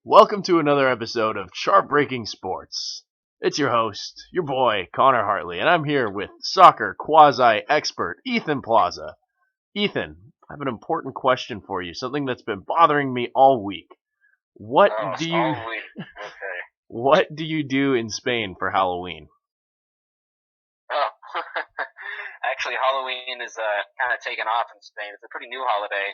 Welcome to another episode of Chartbreaking Sports. It's your host, your boy, Connor Hartley, and I'm here with soccer quasi-expert Ethan Plaza. Ethan, I have an important question for you, something that's been bothering me all week. What do you All week. Okay. what do you do in Spain for Halloween? Oh, actually, Halloween is kind of taken off in Spain. It's a pretty new holiday,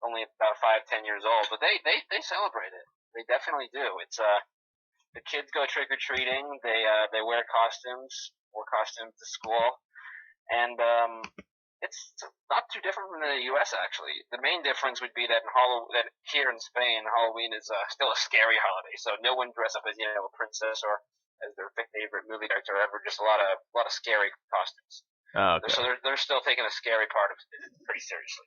only about 5-10 years old, but they celebrate it. They definitely do. It's the kids go trick or treating. They wear costumes to school, and it's not too different from the U.S. actually. The main difference would be that that here in Spain, Halloween is still a scary holiday. So no one dress up as a princess or as their favorite movie character ever. Just a lot of scary costumes. Oh, okay. So they're still taking the scary part of it pretty seriously.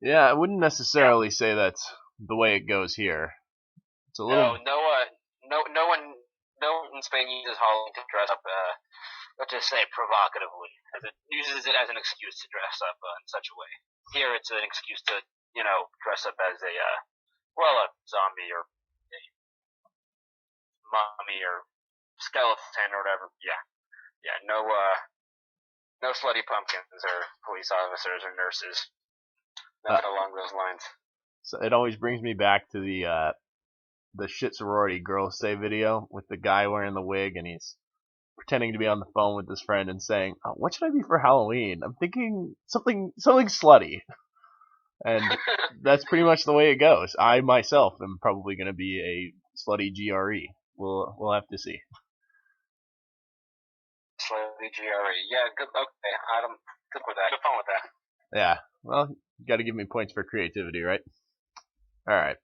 Yeah, I wouldn't necessarily say that's the way it goes here. It's a little. No one in Spain uses Halloween to dress up. Let's just say provocatively, as it uses it as an excuse to dress up in such a way. Here, it's an excuse to dress up as a zombie or a mummy or skeleton or whatever. Yeah. No slutty pumpkins or police officers or nurses. Nothing along those lines. So it always brings me back to the shit sorority girls say video with the guy wearing the wig and he's pretending to be on the phone with his friend and saying, "Oh, what should I be for Halloween? I'm thinking something slutty." And that's pretty much the way it goes. I myself am probably going to be a slutty GRE. We'll have to see. Slutty GRE. Yeah, good. Okay, I'm good with that. Good fun with that. Yeah. Well, you got to give me points for creativity, right? All right.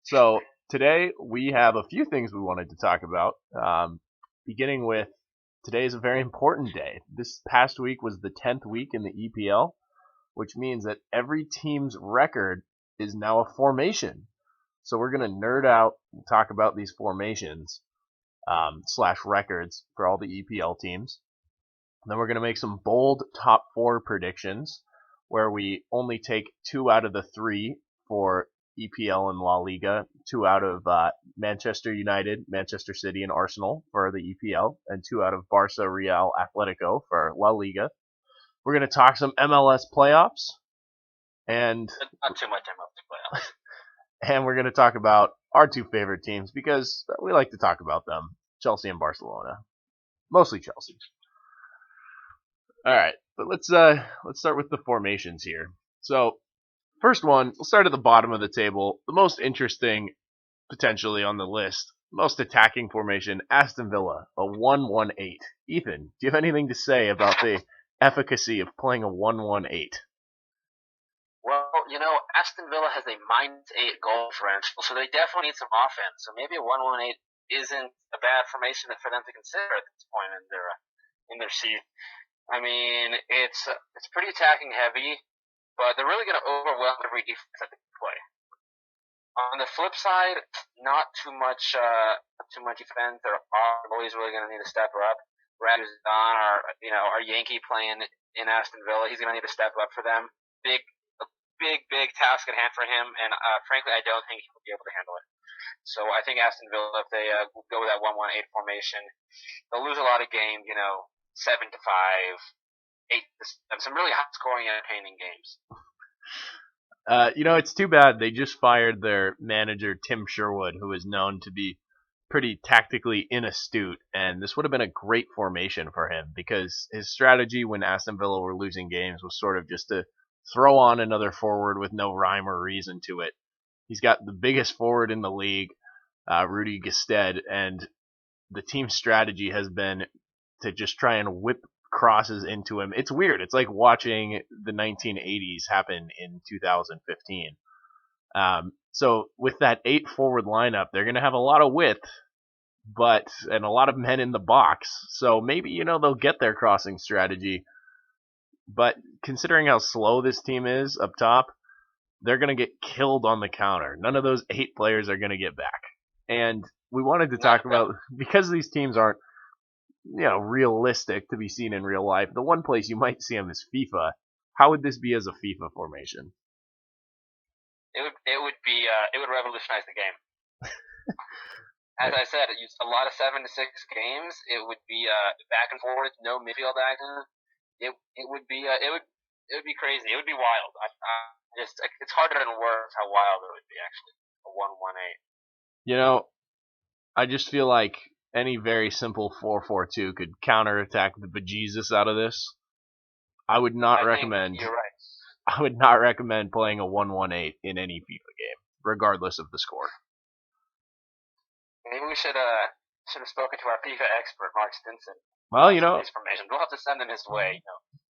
So today we have a few things we wanted to talk about. Beginning with, today is a very important day. This past week was the 10th week in the EPL, which means that every team's record is now a formation. So we're going to nerd out and talk about these formations / records for all the EPL teams. And then we're going to make some bold top 4 predictions where we only take 2 out of the 3 for EPL and La Liga, 2 out of Manchester United, Manchester City, and Arsenal for the EPL, and 2 out of Barca, Real, Atletico for La Liga. We're going to talk some MLS playoffs, and not too much MLS playoffs. And we're going to talk about our 2 favorite teams because we like to talk about them, Chelsea and Barcelona, mostly Chelsea. All right, but let's start with the formations here. So. First one, we'll start at the bottom of the table. The most interesting, potentially on the list, most attacking formation, Aston Villa, a 1-1-8. Ethan, do you have anything to say about the efficacy of playing a 1-1-8? Well, Aston Villa has a -8 goal differential, so they definitely need some offense. So maybe a 1-1-8 isn't a bad formation for them to consider at this point in their season. I mean, it's pretty attacking heavy. But they're really going to overwhelm every defense that they play. On the flip side, not too much defense. Their goalie's really going to need to step up. Radus Don, our Yankee playing in Aston Villa, he's going to need to step up for them. Big task at hand for him, and frankly, I don't think he'll be able to handle it. So I think Aston Villa, if they go with that 1-1-8 formation, they'll lose a lot of games. 7-5. 8-7, some really high-scoring, entertaining games. It's too bad they just fired their manager, Tim Sherwood, who is known to be pretty tactically inastute, and this would have been a great formation for him because his strategy when Aston Villa were losing games was sort of just to throw on another forward with no rhyme or reason to it. He's got the biggest forward in the league, Rudy Gestede, and the team's strategy has been to just try and whip crosses into him. It's weird. It's like watching the 1980s happen in 2015. So with that 8 forward lineup, they're going to have a lot of width, and a lot of men in the box. So maybe, they'll get their crossing strategy. But considering how slow this team is up top, they're going to get killed on the counter. None of those 8 players are going to get back. And we wanted to talk about, because these teams aren't realistic to be seen in real life, the one place you might see them is FIFA. How would this be as a FIFA formation? it would revolutionize the game. As I said, a lot of 7-6 games. It would be back and forth, no midfield action. It would be crazy. It would be wild. It's harder than words how wild it would be actually. A 1-1-8. You know, I just feel like any very simple 4-4-2 could counterattack the bejesus out of this. I would not recommend. You're right. I would not recommend playing a 1-1-8 in any FIFA game, regardless of the score. Maybe we should have spoken to our FIFA expert, Mark Stinson. Well, his formation. We'll have to send them his way.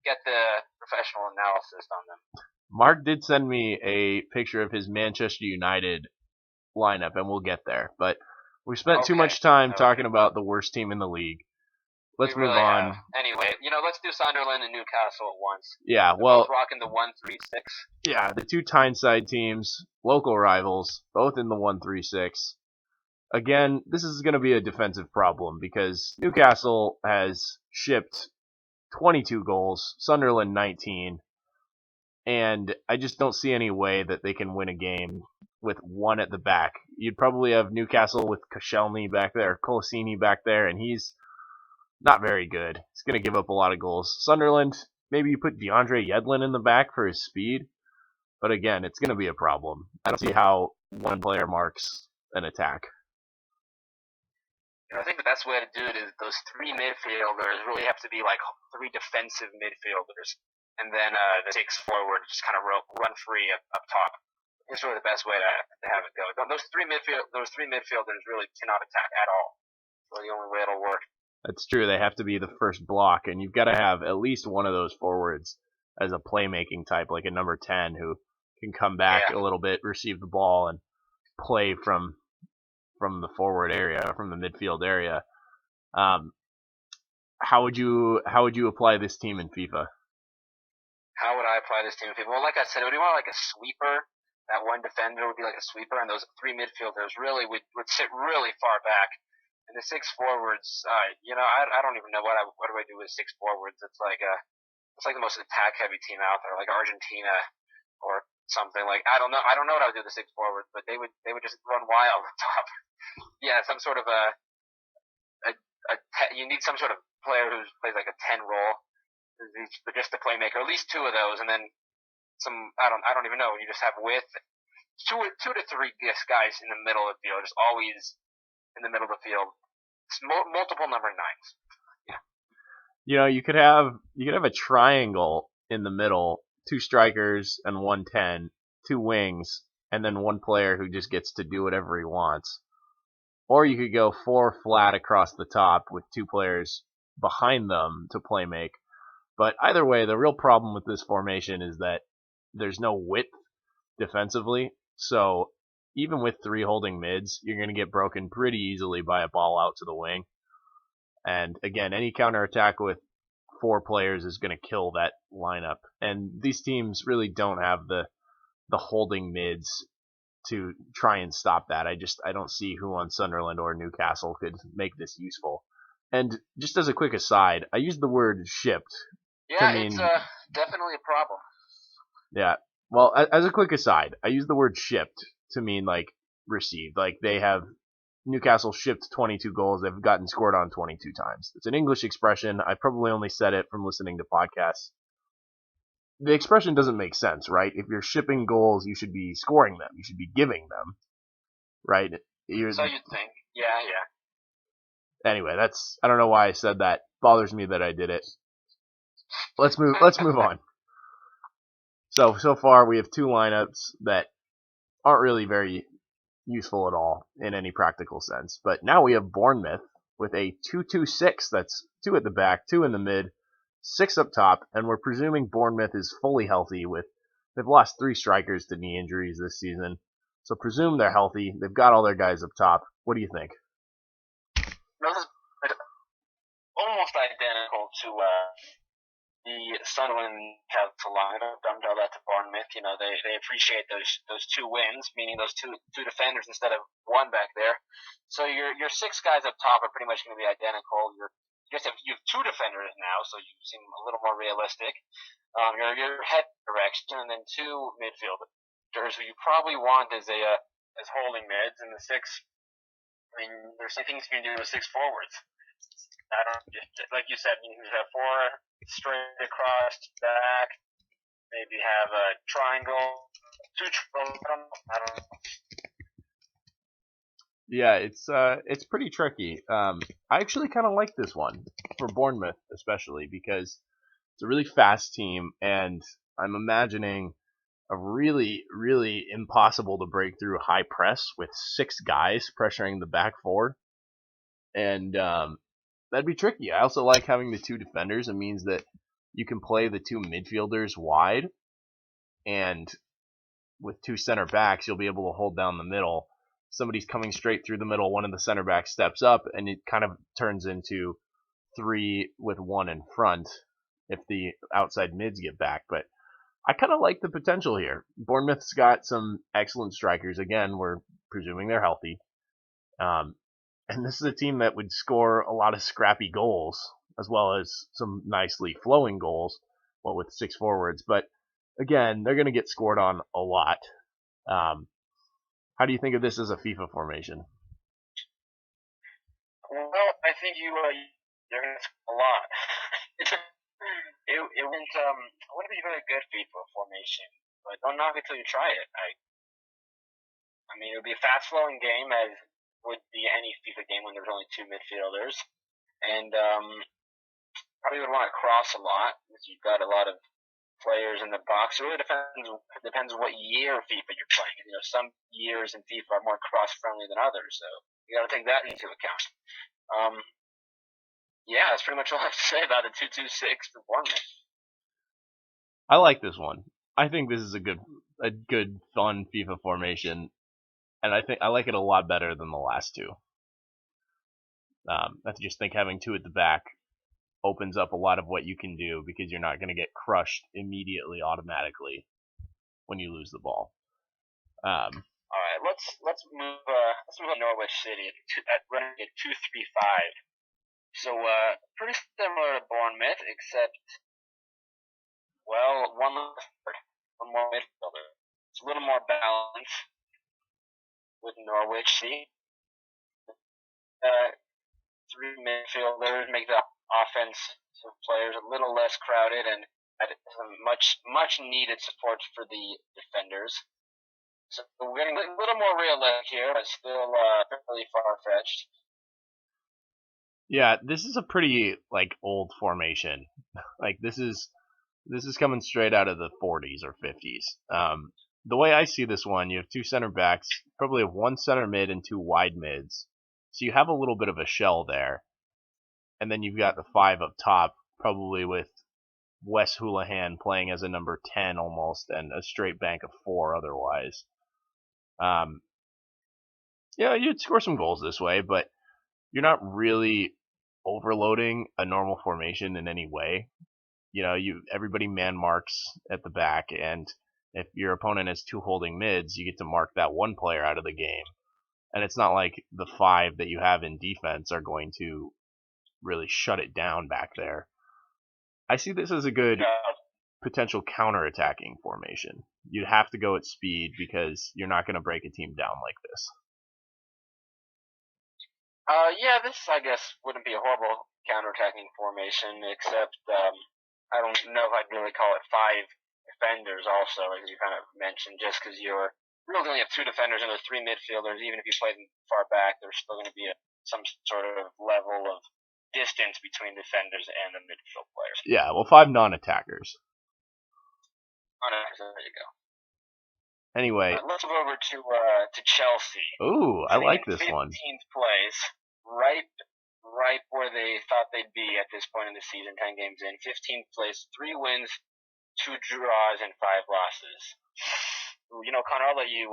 Get the professional analysis on them. Mark did send me a picture of his Manchester United lineup, and we'll get there. But we spent too much time talking about the worst team in the league. Let's move on. Anyway, let's do Sunderland and Newcastle at once. Yeah, They're both rocking the 1-3-6. Yeah, the two Tyneside teams, local rivals, both in the 1-3-6. Again, this is going to be a defensive problem because Newcastle has shipped 22 goals, Sunderland 19, and I just don't see any way that they can win a game with one at the back. You'd probably have Newcastle with Koscielny back there, Colasini back there, and he's not very good. He's going to give up a lot of goals. Sunderland, maybe you put DeAndre Yedlin in the back for his speed, but again, it's going to be a problem. I don't see how one player marks an attack. I think the best way to do it is those three midfielders really have to be like three defensive midfielders, and then the 6 forward just kind of run free up top. It's really the best way to have it go. Those three midfielders really cannot attack at all. So the only way it'll work. That's true. They have to be the first block, and you've got to have at least one of those forwards as a playmaking type, like a number 10 who can come back a little bit, receive the ball, and play from the forward area, from the midfield area. How would you apply this team in FIFA? How would I apply this team in FIFA? Well, like I said, it would be more like a sweeper. That one defender would be like a sweeper, and those three midfielders really would sit really far back. And the 6 forwards, I don't even know what do I do with 6 forwards. It's like the most attack heavy team out there, like Argentina or something. Like I don't know what I would do with the 6 forwards, but they would just run wild on top. Yeah, some sort of you need some sort of player who plays like a 10 role, just a playmaker, at least 2 of those, and then some. I don't even know. You just have width, 2 to 3 guys in the middle of the field, just always in the middle of the field. It's multiple number 9s. Yeah. You could have a triangle in the middle, 2 strikers and 1 10, 2 wings, and then 1 player who just gets to do whatever he wants. Or you could go 4 flat across the top with 2 players behind them to play make. But either way, the real problem with this formation is that there's no width defensively. So even with 3 holding mids, you're going to get broken pretty easily by a ball out to the wing. And again, any counterattack with 4 players is going to kill that lineup. And these teams really don't have the holding mids to try and stop that. I don't see who on Sunderland or Newcastle could make this useful. And just as a quick aside, I used the word shipped. Yeah, it's definitely a problem. Yeah. Well, as a quick aside, I use the word shipped to mean like received. Like Newcastle shipped 22 goals. They've gotten scored on 22 times. It's an English expression. I probably only said it from listening to podcasts. The expression doesn't make sense, right? If you're shipping goals, you should be scoring them. You should be giving them, right? So you'd think. Yeah. Anyway, I don't know why I said that. Bothers me that I did it. Let's move on. So far we have 2 lineups that aren't really very useful at all in any practical sense. But now we have Bournemouth with a 2-2-6. That's 2 at the back, 2 in the mid, 6 up top, and we're presuming Bournemouth is fully healthy. They've lost 3 strikers to knee injuries this season, so presume they're healthy. They've got all their guys up top. What do you think? This is almost identical to the Sunderland Newcastle lineup. Don't know that to Bournemouth. They appreciate those 2 wins, meaning those two defenders instead of 1 back there. So your 6 guys up top are pretty much going to be identical. You have 2 defenders now, so you seem a little more realistic. Your head direction, and then 2 midfielders. who you probably want as holding mids, and the six. I mean, there's some things you can do with six forwards. I don't like you said. You can have four straight across back. Maybe have a triangle, two triangles. I don't know. Yeah, it's pretty tricky. I actually kind of like this one for Bournemouth, especially because it's a really fast team, and I'm imagining a really, really impossible to break through high press with six guys pressuring the back four, and that'd be tricky. I also like having the two defenders. It means that you can play the two midfielders wide, and with two center backs, you'll be able to hold down the middle. Somebody's coming straight through the middle, one of the center backs steps up, and it kind of turns into three with one in front if the outside mids get back. But I kind of like the potential here. Bournemouth's got some excellent strikers. Again, we're presuming they're healthy. And this is a team that would score a lot of scrappy goals, as well as some nicely flowing goals, with six forwards. But again, they're going to get scored on a lot. How do you think of this as a FIFA formation? Well, I think you're going to score a lot. it wouldn't be a very good FIFA formation, but don't knock it till you try it. I mean, it would be a fast-flowing game, as would be any FIFA game when there's only two midfielders, and probably would want to cross a lot because you've got a lot of players in the box. It really depends what year of FIFA you're playing. You know, some years in FIFA are more cross-friendly than others, so you got to take that into account. Yeah, that's pretty much all I have to say about the 2-2-6 for Bournemouth. I like this one. I think this is a good, fun FIFA formation, and I think I like it a lot better than the last two. I just think having two at the back opens up a lot of what you can do because you're not going to get crushed immediately automatically when you lose the ball. All right, let's move to Norwich City at running at 2-3-5. So pretty similar to Bournemouth, except one more midfielder. It's a little more balanced with Norwich City. Three midfielders make the offensive players a little less crowded and some much needed support for the defenders. So we're getting a little more realistic here, but still fairly far-fetched. Yeah, this is a pretty old formation. This is coming straight out of the 40s or 50s. The way I see this one, you have two center backs, probably have one center mid and two wide mids. So you have a little bit of a shell there. And then you've got the five up top, probably with Wes Hoolahan playing as a number 10 almost, and a straight bank of four otherwise. Yeah, you'd score some goals this way, but you're not really overloading a normal formation in any way. You know, everybody man marks at the back, and if your opponent has two holding mids, you get to mark that one player out of the game. And it's not like the five that you have in defense are going to really shut it down back there. I see this as a good potential counter-attacking formation. You'd have to go at speed because you're not going to break a team down like this. Yeah, this I guess wouldn't be a horrible counter-attacking formation, except I don't know if I'd really call it five defenders also, as you kind of mentioned, just because you're really only have two defenders and there's three midfielders. Even if you play them far back, there's still going to be some sort of level of distance between defenders and the midfield players. Yeah, well, five non-attackers. There you go. Anyway, let's move over to Chelsea. Ooh, I like this 15th one. 15th place, right where they thought they'd be at this point in the season, 10 games in. 15th place, 3 wins, 2 draws, and 5 losses. You know, Connor, I'll let you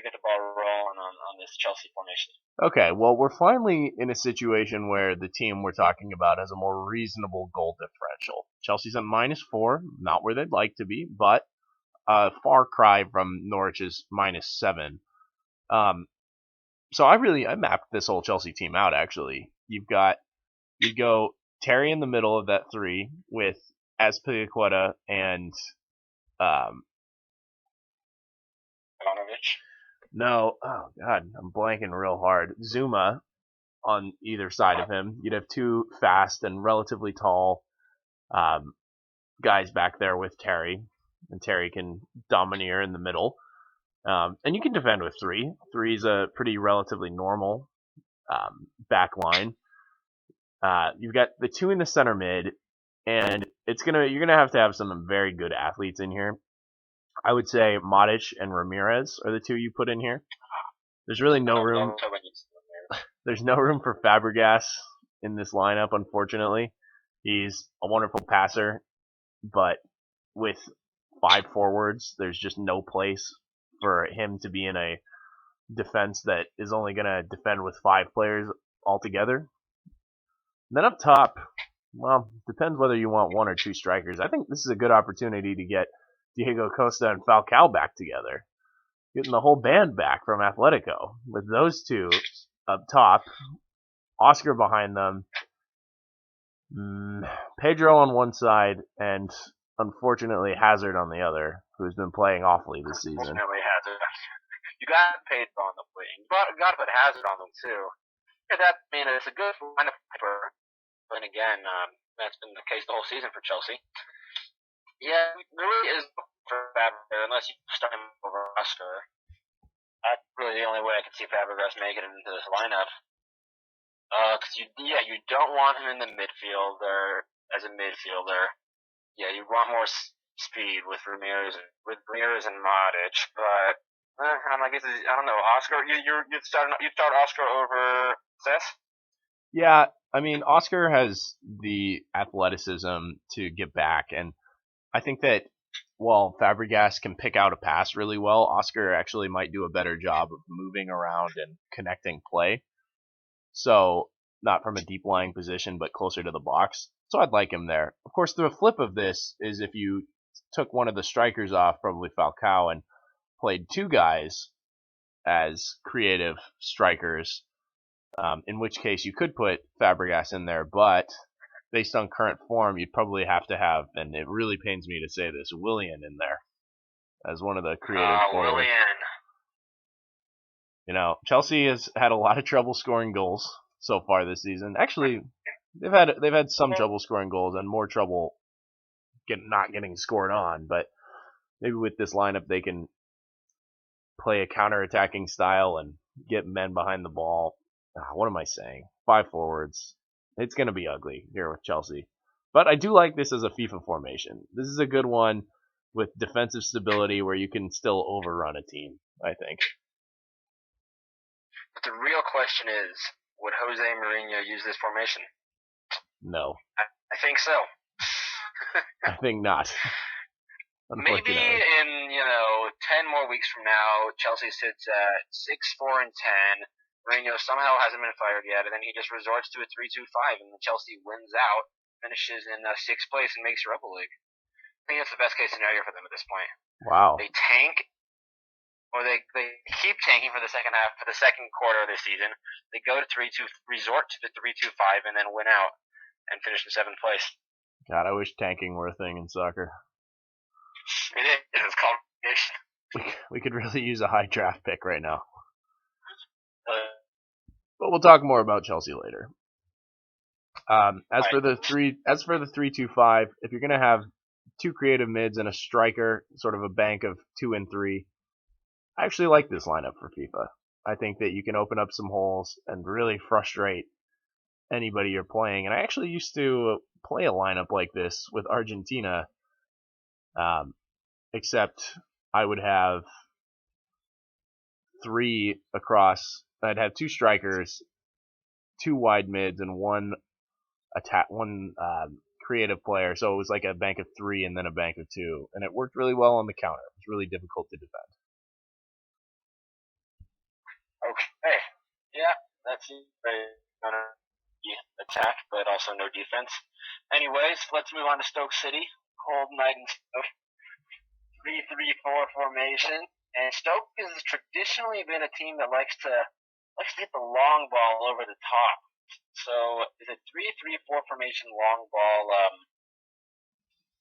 get the ball rolling on this Chelsea formation. Okay, well, we're finally in a situation where the team we're talking about has a more reasonable goal differential. Chelsea's at -4, not where they'd like to be, but a far cry from Norwich's -7. So I mapped this whole Chelsea team out, actually. You go Terry in the middle of that 3 with Azpilicueta and No, oh god, I'm blanking real hard. Zuma on either side of him. You'd have two fast and relatively tall um, guys back there with Terry, and Terry can domineer in the middle. And you can defend with three. Three is a pretty relatively normal back line. You've got the two in the center mid, and you're gonna have some very good athletes in here. I would say Modic and Ramirez are the two you put in here. There's really no room. There's no room for Fabregas in this lineup, unfortunately. He's a wonderful passer, but with five forwards, there's just no place for him to be in a defense that is only going to defend with five players altogether. And then up top, well, depends whether you want one or two strikers. I think this is a good opportunity to get Diego Costa and Falcao back together. Getting the whole band back from Atletico with those two up top, Oscar behind them, Pedro on one side, and unfortunately Hazard on the other, who's been playing awfully this season. Unfortunately Hazard. You got Pedro on the wing. You got to put Hazard on them too. Yeah, it's a good lineup for. But again, that's been the case the whole season for Chelsea. Yeah, there really is for Fabregas unless you start him over Oscar. That's really the only way I can see Fabregas making it into this lineup. Because you don't want him in the midfield or as a midfielder. Yeah, you want more speed with Ramirez and Modic, but I guess I don't know. Oscar, you'd start Oscar over Cess? Yeah, I mean Oscar has the athleticism to get back, and I think that while Fabregas can pick out a pass really well, Oscar actually might do a better job of moving around and connecting play. So, not from a deep lying position, but closer to the box. So I'd like him there. Of course, the flip of this is if you took one of the strikers off, probably Falcao, and played two guys as creative strikers, in which case you could put Fabregas in there, but based on current form, you'd probably have to have, and it really pains me to say this, Willian in there as one of the creative forwards. Willian. You know, Chelsea has had a lot of trouble scoring goals so far this season. Actually, they've had some trouble scoring goals and more trouble not getting scored on. But maybe with this lineup, they can play a counter-attacking style and get men behind the ball. What am I saying? Five forwards. It's going to be ugly here with Chelsea. But I do like this as a FIFA formation. This is a good one with defensive stability where you can still overrun a team, I think. But the real question is, would Jose Mourinho use this formation? No. I think so. I think not. Maybe in 10 more weeks from now, Chelsea sits at 6-4-10. Mourinho somehow hasn't been fired yet, and then he just resorts to a 3-2-5, and then Chelsea wins out, finishes in 6th place, and makes Europa League. I think that's the best case scenario for them at this point. Wow. They tank, or they keep tanking for the second quarter of the season. They go to resort to the 3-2-5, and then win out and finish in 7th place. God, I wish tanking were a thing in soccer. It is. It's called. We could really use a high draft pick right now. But we'll talk more about Chelsea later. As for the 3-2-5, if you're gonna have two creative mids and a striker, sort of a bank of 2 and 3, I actually like this lineup for FIFA. I think that you can open up some holes and really frustrate anybody you're playing. And I actually used to play a lineup like this with Argentina, except I would have three across. I'd have two strikers, two wide mids, and one creative player. So it was like a bank of 3 and then a bank of 2, and it worked really well on the counter. It was really difficult to defend. Okay, yeah, that's very attack, but also no defense. Anyways, let's move on to Stoke City. Cold night in Stoke. 3-3-4 formation, and Stoke has traditionally been a team that likes to hit the long ball over the top. So is a 3-3-4 formation long ball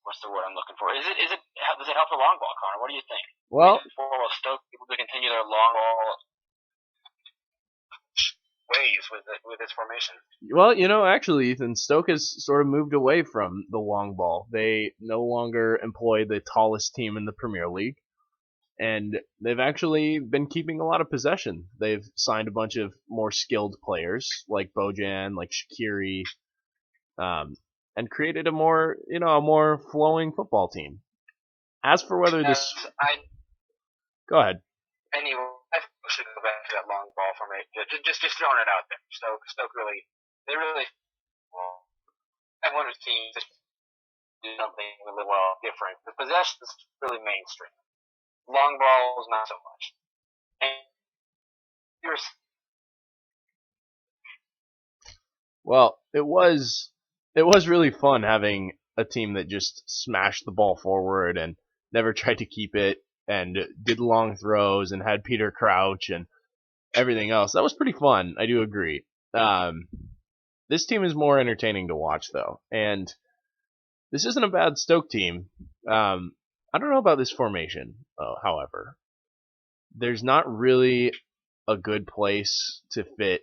what's the word I'm looking for? Does it help the long ball, Connor? What do you think? Well, will Stoke be able to continue their long ball ways with this formation? Well, actually, Ethan, Stoke has sort of moved away from the long ball. They no longer employ the tallest team in the Premier League, and they've actually been keeping a lot of possession. They've signed a bunch of more skilled players like Bojan, like Shaqiri, and created a more flowing football team. As for whether this, go ahead. Anyway, I should go back to that long ball for me. Just throwing it out there. Stoke really, well, I want to see just do something a little different. The possession is really mainstream. Long balls, not so much. And well, it was really fun having a team that just smashed the ball forward and never tried to keep it and did long throws and had Peter Crouch and everything else. That was pretty fun. I do agree. This team is more entertaining to watch, though, and this isn't a bad Stoke team. I don't know about this formation, however. There's not really a good place to fit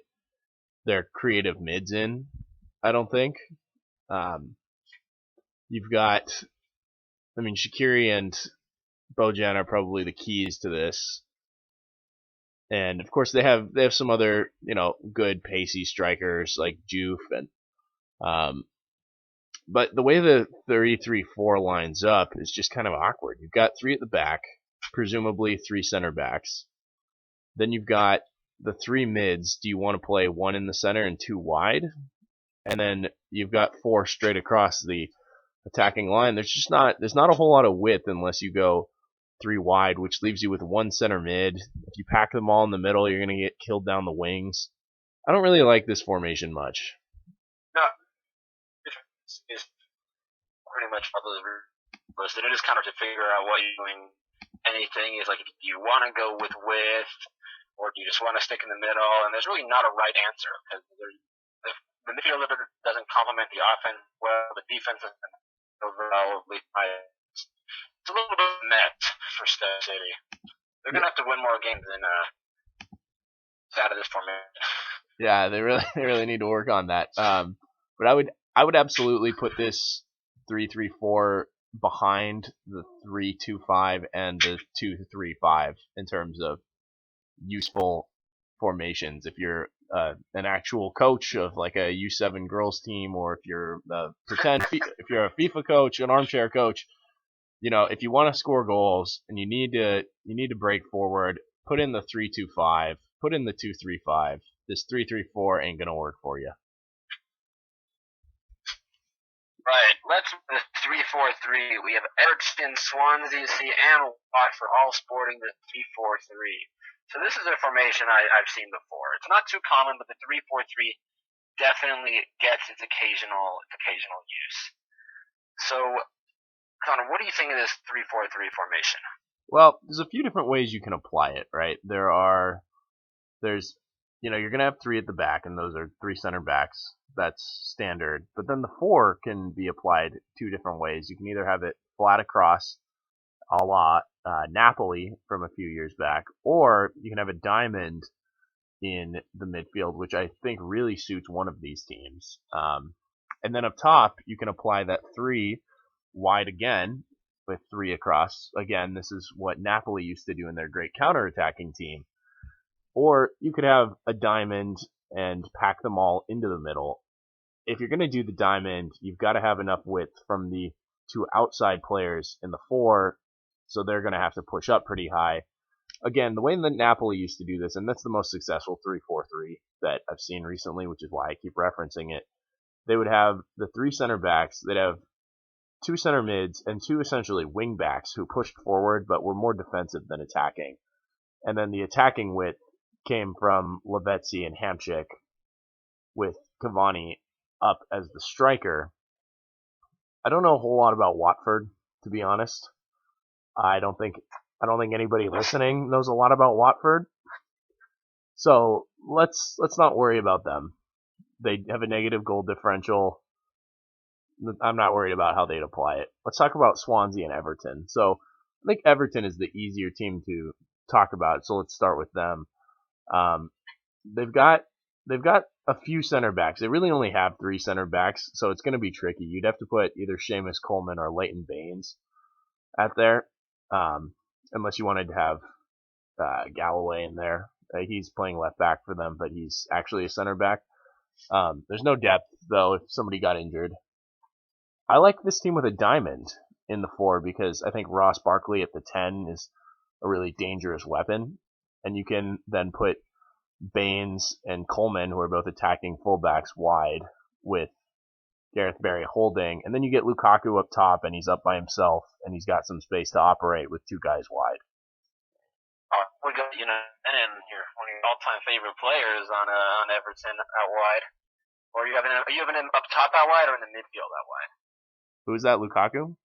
their creative mids in, I don't think. You've got, Shaqiri and Bojan are probably the keys to this. And of course they have some other, good pacey strikers like Juve and but the way the 3-3-4 lines up is just kind of awkward. You've got 3 at the back, presumably 3 center backs. Then you've got the 3 mids. Do you want to play 1 in the center and 2 wide? And then you've got 4 straight across the attacking line. There's not a whole lot of width unless you go 3 wide, which leaves you with 1 center mid. If you pack them all in the middle, you're going to get killed down the wings. I don't really like this formation much. No, it's pretty much probably listed. It is kind of to figure out what you're doing. Anything is like, do you want to go with width, or do you just want to stick in the middle? And there's really not a right answer because the midfield doesn't complement the offense well. The defense isn't overall. It's a little bit net for Stoke City. They're gonna have to win more games than out of this formation. Yeah, they really need to work on that. But I would absolutely put this 3-3-4 behind the 3-2-5 and the 2-3-5 in terms of useful formations. If you're an actual coach of like a U7 girls team, or if you're if you're a FIFA coach, an armchair coach, if you want to score goals and you need to break forward, put in the 3-2-5, put in the 2-3-5. This 3-3-4 ain't gonna work for you. Right. Let's the 3-4-3. We have Everton, Swansea, and Watford all sporting the 3-4-3. So this is a formation I've seen before. It's not too common, but the 3-4-3 definitely gets its occasional use. So, Connor, what do you think of this 3-4-3 formation? Well, there's a few different ways you can apply it, right? There's you're going to have 3 at the back, and those are 3 center backs. That's standard. But then the 4 can be applied 2 different ways. You can either have it flat across, a la Napoli from a few years back, or you can have a diamond in the midfield, which I think really suits one of these teams. And then up top, you can apply that 3 wide again with 3 across. Again, this is what Napoli used to do in their great counter-attacking team. Or you could have a diamond and pack them all into the middle. If you're going to do the diamond, you've got to have enough width from the 2 outside players in the 4, so they're going to have to push up pretty high. Again, the way that Napoli used to do this, and that's the most successful 3-4-3 that I've seen recently, which is why I keep referencing it, they would have the 3 center backs, they'd have 2 center mids, and 2 essentially wing backs who pushed forward but were more defensive than attacking. And then the attacking width came from Lavezzi and Hamšík, with Cavani up as the striker. I don't know a whole lot about Watford, to be honest. I don't think anybody listening knows a lot about Watford. So let's not worry about them. They have a negative goal differential. I'm not worried about how they'd apply it. Let's talk about Swansea and Everton. So I think Everton is the easier team to talk about. So let's start with them. Um, they've got they've got a few center backs. They really only have three center backs, so it's going to be tricky. You'd have to put either Seamus Coleman or Leighton Baines out there, unless you wanted to have Galloway in there. He's playing left back for them, but he's actually a center back. There's no depth though if somebody got injured. I like this team with a diamond in the 4 because I think Ross Barkley at the 10 is a really dangerous weapon, and you can then put Baines and Coleman, who are both attacking fullbacks, wide with Gareth Barry holding, and then you get Lukaku up top, and he's up by himself, and he's got some space to operate with two guys wide. We got and here, one of your all-time favorite players on Everton out wide. Or are you having him up top out wide or in the midfield out wide? Who's that, Lukaku?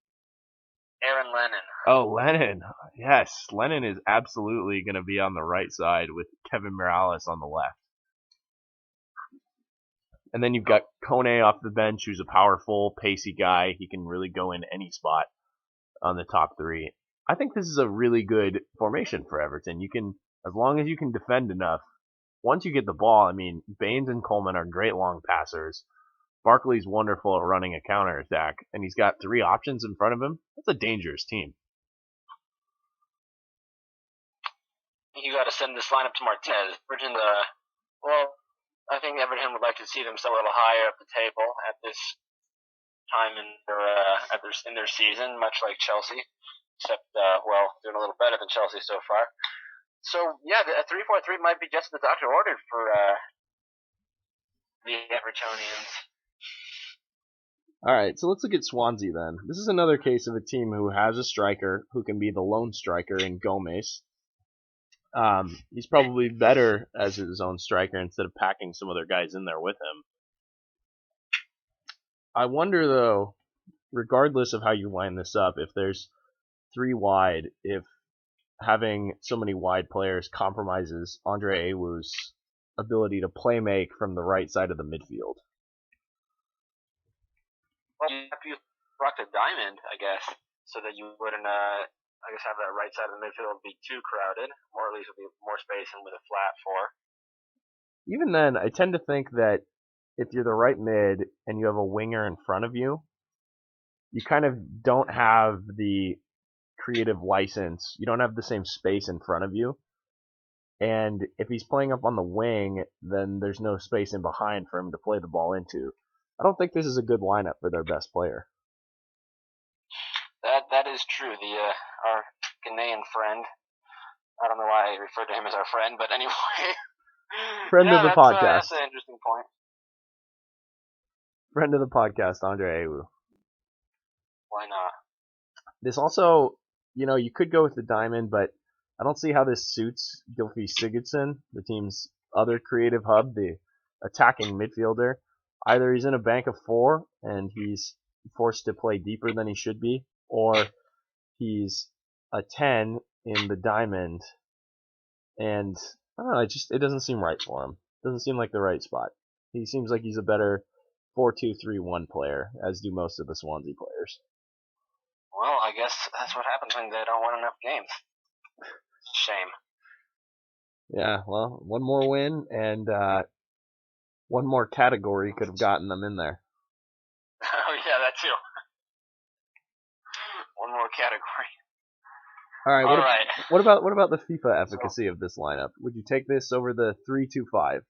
Aaron Lennon. Oh, Lennon. Yes, Lennon is absolutely going to be on the right side with Kevin Morales on the left. And then you've got Kone off the bench, who's a powerful, pacey guy. He can really go in any spot on the top 3. I think this is a really good formation for Everton. You can, as long as you can defend enough, once you get the ball, I mean, Baines and Coleman are great long passers. Barkley's wonderful at running a counterattack, and he's got 3 options in front of him. That's a dangerous team. You got to send this lineup to Martez. I think Everton would like to see them a little higher up the table at this time in their season, much like Chelsea, except doing a little better than Chelsea so far. So yeah, a 3-4-3 might be just the doctor ordered for the Evertonians. All right, so let's look at Swansea then. This is another case of a team who has a striker who can be the lone striker in Gomez. He's probably better as his own striker instead of packing some other guys in there with him. I wonder, though, regardless of how you line this up, if there's 3 wide, if having so many wide players compromises Andre Awu's ability to play make from the right side of the midfield. Well, you have to rock the diamond, I guess, so that you wouldn't, have that right side of the midfield be too crowded, or at least would be more space and with a flat 4. Even then, I tend to think that if you're the right mid and you have a winger in front of you, you kind of don't have the creative license. You don't have the same space in front of you. And if he's playing up on the wing, then there's no space in behind for him to play the ball into. I don't think this is a good lineup for their best player. That is true. Our Ghanaian friend. I don't know why I refer to him as our friend, but anyway. Friend of the podcast. That's an interesting point. Friend of the podcast, Andre Ayew. Why not? This also, you could go with the diamond, but I don't see how this suits Gylfi Sigurdsson, the team's other creative hub, the attacking midfielder. Either he's in a bank of 4 and he's forced to play deeper than he should be, or he's a 10 in the diamond, and I don't know, it doesn't seem right for him. It doesn't seem like the right spot. He seems like he's a better 4-2-3-1 player, as do most of the Swansea players. Well, I guess that's what happens when they don't win enough games. Shame. Yeah, well, one more win and one more category could have gotten them in there. Oh yeah, that too. One more category. All right. What about the FIFA efficacy of this lineup? Would you take this over the 3-2-5?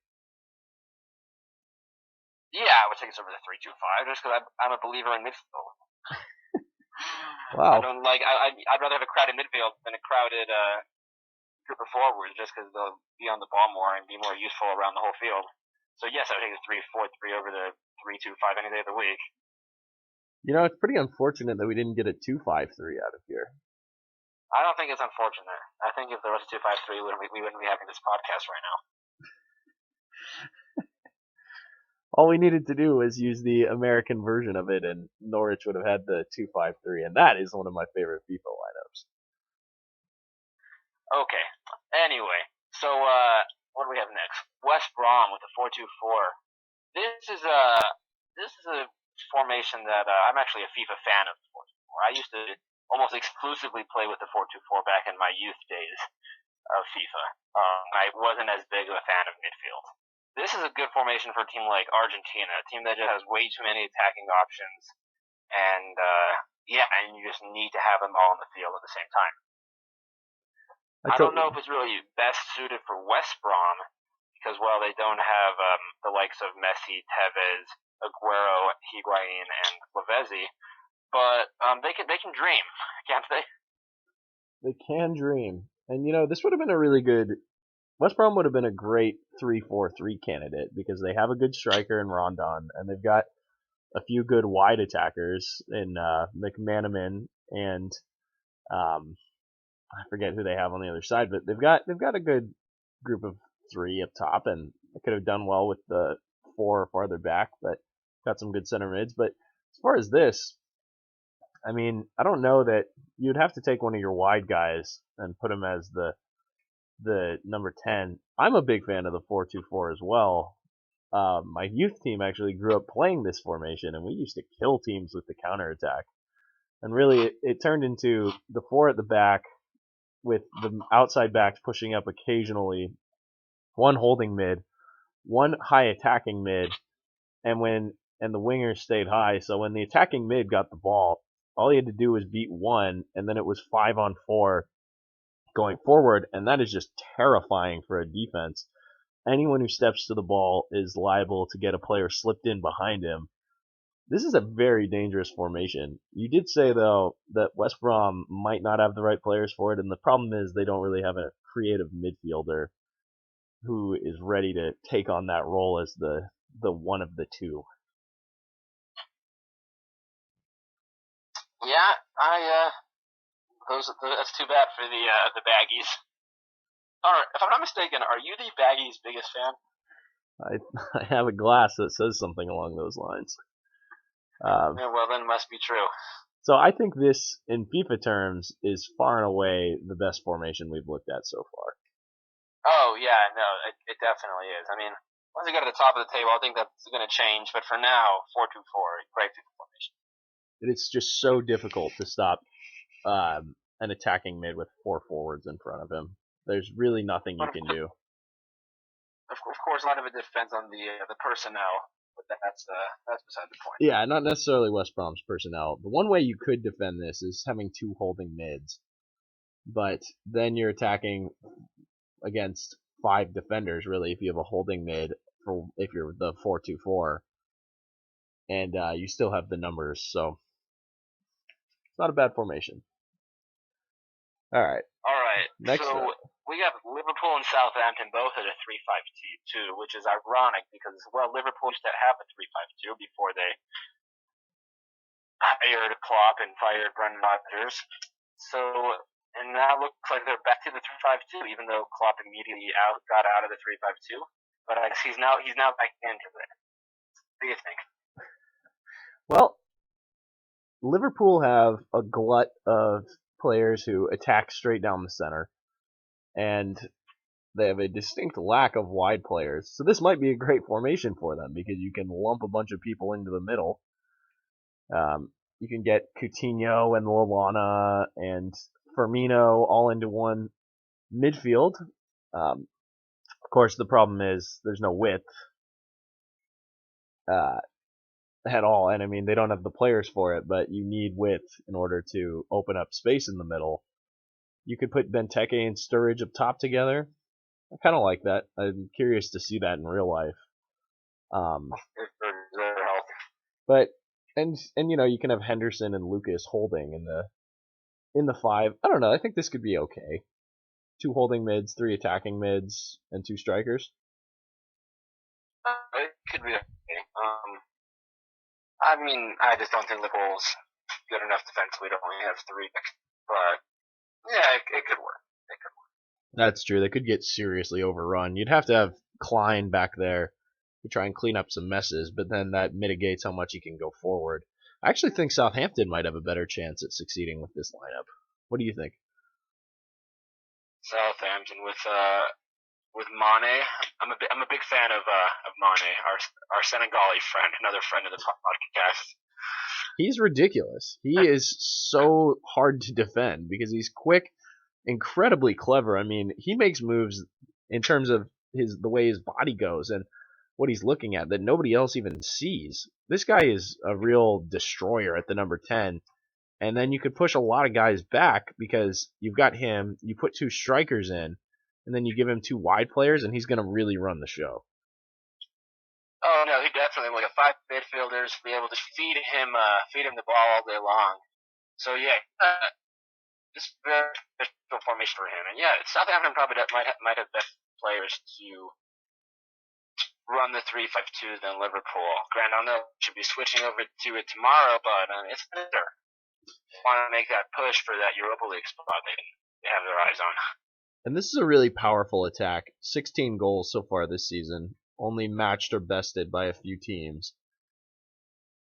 Yeah, I would take this over the 3-2-5 just because I'm a believer in midfield. Wow. I'd rather have a crowded midfield than a crowded group of forwards just because they'll be on the ball more and be more useful around the whole field. So yes, I would take the 3-4-3 over the 3-2-5 any day of the week. It's pretty unfortunate that we didn't get a 2-5-3 out of here. I don't think it's unfortunate. I think if there was a 2-5-3, we wouldn't be having this podcast right now. All we needed to do was use the American version of it, and Norwich would have had the 2-5-3, and that is one of my favorite FIFA lineups. Okay. Anyway, so what do we have next? West Brom with the 4-2-4. This is a formation that I'm actually a FIFA fan of. I used to almost exclusively play with the 4-2-4 back in my youth days of FIFA. I wasn't as big of a fan of midfield. This is a good formation for a team like Argentina, a team that just has way too many attacking options, and and you just need to have them all in the field at the same time. I don't know if it's really best suited for West Brom because, well, they don't have the likes of Messi, Tevez, Aguero, Higuain, and Lavezzi, but they can dream, can't they? They can dream, and this would have been a really good. West Brom would have been a great 3-4-3 candidate because they have a good striker in Rondon, and they've got a few good wide attackers in McManaman and I forget who they have on the other side, but they've got a good group of three up top, and they could have done well with the four farther back, but got some good center mids. But as far as this, I mean, I don't know that you'd have to take one of your wide guys and put him as the number 10. I'm a big fan of the 4-2-4 as well. My youth team actually grew up playing this formation, and we used to kill teams with the counterattack. And really, it turned into the four at the back with the outside backs pushing up occasionally, one holding mid, one high attacking mid, and the wingers stayed high. So when the attacking mid got the ball, all he had to do was beat one, and then it was 5-on-4 going forward, and that is just terrifying for a defense. Anyone who steps to the ball is liable to get a player slipped in behind him. This is a very dangerous formation. You did say, though, that West Brom might not have the right players for it, and the problem is they don't really have a creative midfielder who is ready to take on that role as the one of the two. Yeah, that's too bad for the Baggies. Alright, if I'm not mistaken, are you the Baggies' biggest fan? I have a glass that says something along those lines. Yeah, well, then it must be true. So I think this, in FIFA terms, is far and away the best formation we've looked at so far. Oh, yeah, no, it definitely is. I mean, once you get to the top of the table, I think that's going to change, but for now, 4-2-4, great FIFA formation. It's just so difficult to stop an attacking mid with four forwards in front of him. There's really nothing you can do. Of course, a lot of it depends on the personnel, but that's beside the point. Yeah, not necessarily West Brom's personnel. The one way you could defend this is having two holding mids, but then you're attacking against five defenders, really, if you have a holding mid, if you're the 4-2-4, and you still have the numbers, so it's not a bad formation. All right. Next so up. We have Liverpool and Southampton both at a 3-5-2, which is ironic because, well, Liverpool used to have a 3-5-2 before they hired Klopp and fired Brendan Rodgers. So, and now it looks like they're back to the 3-5-2, even though Klopp immediately got out of the 3-5-2. But I guess he's now back into it. What do you think? Well, Liverpool have a glut of players who attack straight down the center, and they have a distinct lack of wide players. So this might be a great formation for them because you can lump a bunch of people into the middle. You can get Coutinho and Lallana and Firmino all into one midfield. Of course, the problem is there's no width at all, and I mean they don't have the players for it, but you need width in order to open up space in the middle. You could put Benteke and Sturridge up top together. I kind of like that. I'm curious to see that in real life. But and you can have Henderson and Lucas holding in the five. I don't know. I think this could be okay. Two holding mids, three attacking mids, and two strikers. It could be okay. I mean, I just don't think Liverpool's good enough defensively to only have three. But yeah, it could work. That's true. They could get seriously overrun. You'd have to have Klein back there to try and clean up some messes, but then that mitigates how much he can go forward. I actually think Southampton might have a better chance at succeeding with this lineup. What do you think? Southampton with with Mane. I'm a big fan of Mane, our Senegali friend, another friend of the podcast. He's ridiculous. He is so hard to defend because he's quick, incredibly clever. I mean, he makes moves in terms of the way his body goes and what he's looking at that nobody else even sees. This guy is a real destroyer at the number 10. And then you could push a lot of guys back because you've got him, you put 2 strikers in, and then you give him 2 wide players, and he's going to really run the show. Oh no, he definitely like a 5 midfielders be able to feed him the ball all day long. So yeah, just very difficult formation for him. And yeah, Southampton probably might have best players to run the 3-5-2 than Liverpool. Granted, I don't know, should be switching over to it tomorrow, but it's better. Want to make that push for that Europa League spot they have their eyes on. And this is a really powerful attack. 16 goals so far this season, only matched or bested by a few teams.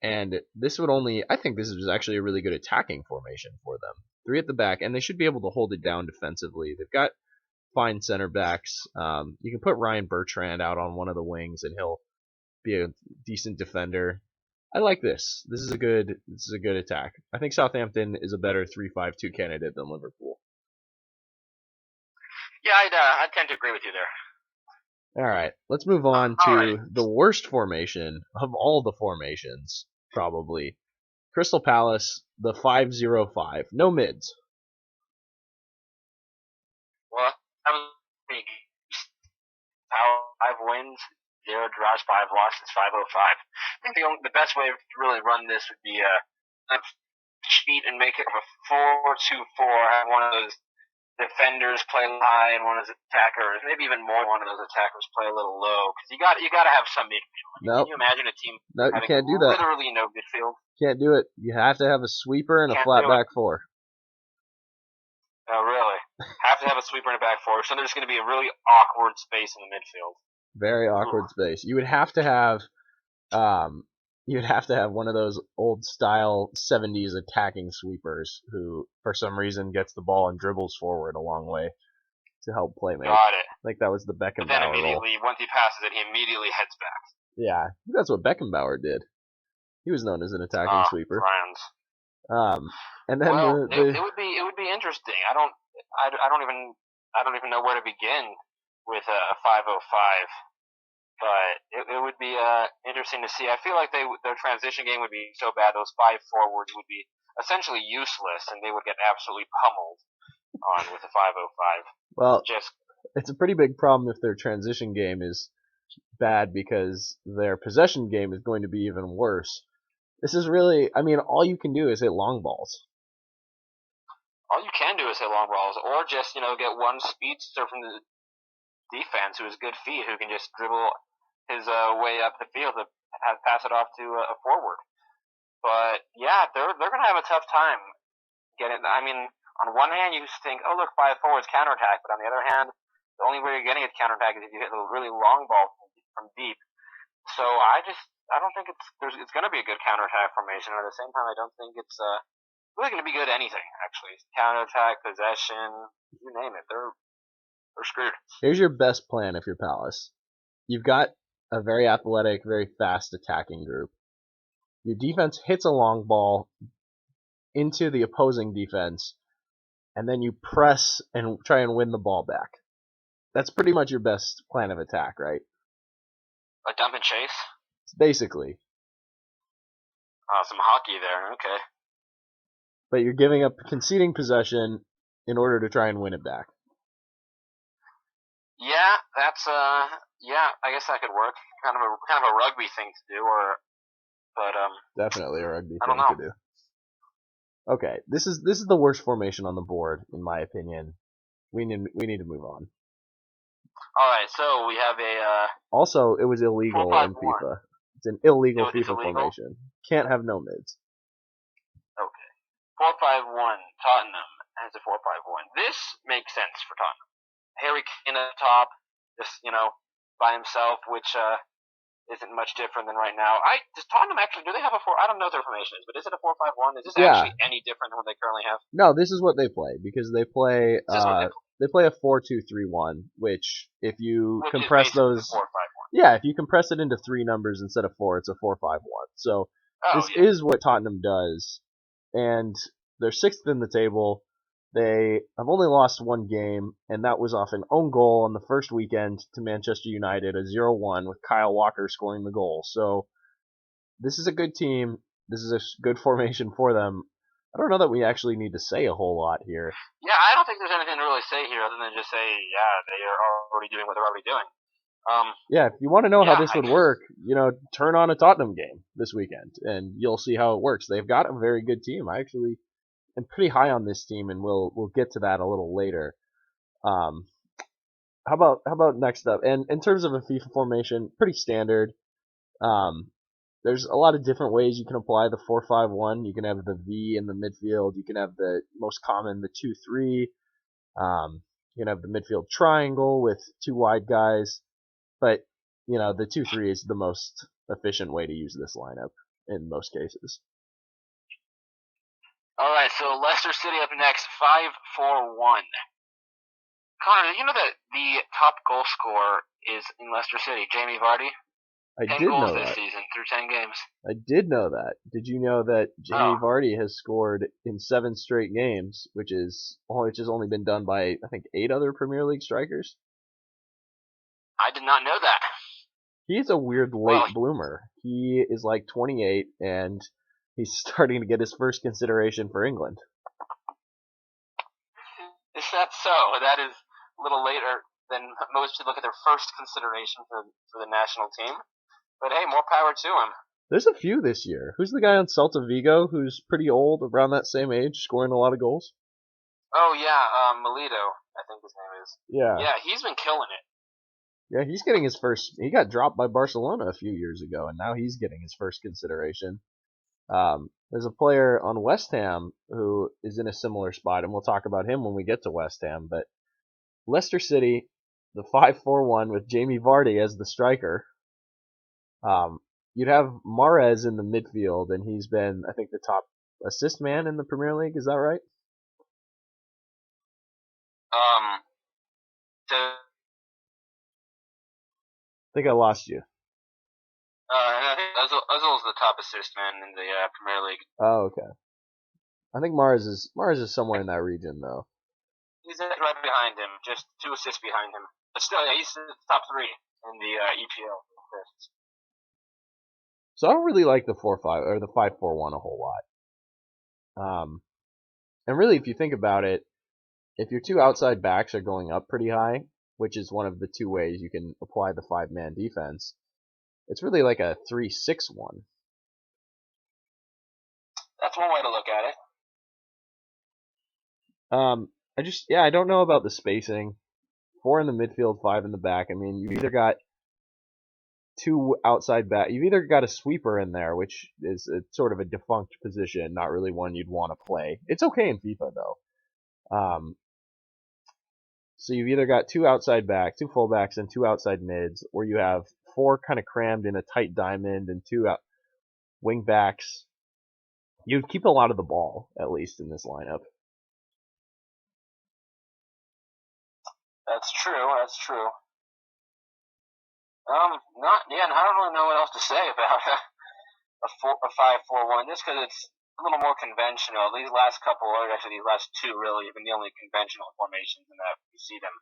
And this would I think this is actually a really good attacking formation for them. 3 at the back, and they should be able to hold it down defensively. They've got fine center backs. You can put Ryan Bertrand out on one of the wings, and he'll be a decent defender. I like this. This is a good attack. I think Southampton is a better 3-5-2 candidate than Liverpool. Yeah, I tend to agree with you there. All right, let's move on to the worst formation of all the formations, probably. Crystal Palace, the 5-0-5. No mids. Well, that was big. 5 wins, 0 draws, 5 losses, 5-0-5. I think the best way to really run this would be cheat and make it a 4-2-4. Have one of those defenders play high and one of those attackers, maybe even more one of those attackers play a little low. Because you got to have some midfield. Nope. Can you imagine a team you can't do that. Literally no midfield? Can't do it. You have to have a sweeper and a flat back 4. Oh, really? Have to have a sweeper and a back 4. So there's going to be a really awkward space in the midfield. Very awkward space. You would have to have one of those old style 70s attacking sweepers who for some reason gets the ball and dribbles forward a long way to help playmate. Got it. Like that was the Beckenbauer But then role. once he passes it, he immediately heads back. Yeah, that's what Beckenbauer did. He was known as an attacking sweeper. Friends. And then it would be interesting. I don't even know where to begin with a 5-0-5. But it would be interesting to see. I feel like their transition game would be so bad, those 5 forwards would be essentially useless, and they would get absolutely pummeled on with a 5-0-5. Well, it's a pretty big problem if their transition game is bad because their possession game is going to be even worse. This is really, all you can do is hit long balls. All you can do is hit long balls, or just, get one speedster from the defense who has good feet, who can just dribble his way up the field to pass it off to a forward. But yeah, they're going to have a tough time getting. On one hand, you think, oh look, 5 forwards counterattack, but on the other hand, the only way you're getting a counterattack is if you hit a really long ball from deep. So I don't think it's going to be a good counterattack formation. At the same time, I don't think it's really going to be good at anything. Actually, counterattack, possession, you name it, they're screwed. Here's your best plan if you're Palace. You've got a very athletic, very fast attacking group. Your defense hits a long ball into the opposing defense, and then you press and try and win the ball back. That's pretty much your best plan of attack, right? A dump and chase? Basically. Some hockey there, okay. But you're conceding possession in order to try and win it back. Yeah, that's I guess that could work. Kind of a rugby thing to do, but definitely a rugby thing to do. Okay, this is the worst formation on the board in my opinion. We need to move on. All right, so we have a. Also, it was illegal in FIFA. It's an illegal FIFA formation. Can't have no mids. Okay, 4-5-1 Tottenham has a 4-5-1. This makes sense for Tottenham. Harry Kane at the top, just by himself, which isn't much different than right now. Does Tottenham actually, do they have a 4? I don't know what their formation is, but is it a 4-5-1? Is this actually any different than what they currently have? No, this is what they play because they play they play a 4-2-3-1, which if you compress those, 4-5-1. yeah, if you compress it into 3 numbers instead of 4, it's a 4-5-1. So this is what Tottenham does, and they're 6th in the table. They have only lost 1 game, and that was off an own goal on the first weekend to Manchester United, a 0-1 with Kyle Walker scoring the goal. So this is a good team. This is a good formation for them. I don't know that we actually need to say a whole lot here. Yeah, I don't think there's anything to really say here other than just say, yeah, they are already doing what they're already doing. Yeah, if you want to know how this would work, turn on a Tottenham game this weekend, and you'll see how it works. They've got a very good team. I actually am pretty high on this team, and we'll get to that a little later. How about next up? And in terms of a FIFA formation, pretty standard. There's a lot of different ways you can apply the 4-5-1. You can have the V in the midfield. You can have the most common, the 2-3. You can have the midfield triangle with 2 wide guys. But, the 2-3 is the most efficient way to use this lineup in most cases. All right, so Leicester City up next, 5-4-1. Connor, did you know that the top goal scorer is in Leicester City, Jamie Vardy? I did know that. 10 goals this season through 10 games. I did know that. Did you know that Jamie Vardy has scored in 7 straight games, which has only been done by, I think, 8 other Premier League strikers? I did not know that. He's a weird late bloomer. He is like 28, and he's starting to get his first consideration for England. Is that so? That is a little later than most people look at their first consideration for the national team. But hey, more power to him. There's a few this year. Who's the guy on Celta Vigo who's pretty old, around that same age, scoring a lot of goals? Oh, yeah, Melito, I think his name is. Yeah. Yeah, he's been killing it. Yeah, he's getting his first. He got dropped by Barcelona a few years ago, and now he's getting his first consideration. There's a player on West Ham who is in a similar spot, and we'll talk about him when we get to West Ham. But Leicester City, the 5-4-1 with Jamie Vardy as the striker. You'd have Mahrez in the midfield, and he's been, I think, the top assist man in the Premier League. Is that right? I think I lost you. I think Ozil's the top assist man in the Premier League. Oh, okay. I think Mahrez is somewhere in that region, though. He's right behind him, just 2 assists behind him. But still, yeah, he's the top 3 in the EPL assists. So I don't really like the 4-5 or the 5-4-1 a whole lot. And really, if you think about it, if your 2 outside backs are going up pretty high, which is one of the 2 ways you can apply the 5-man defense, it's really like a 3-6-1. That's one way to look at it. I don't know about the spacing. 4 in the midfield, 5 in the back. I mean, you've either got 2 outside back. You've either got a sweeper in there, which is sort of a defunct position, not really one you'd want to play. It's okay in FIFA though. So you've either got 2 outside backs, 2 fullbacks, and 2 outside mids, or you have 4 kind of crammed in a tight diamond and 2 wing backs. You'd keep a lot of the ball, at least in this lineup. That's true. I don't really know what else to say about a 5-4-1, just because it's a little more conventional. These last 2 really have been the only conventional formations in that we see them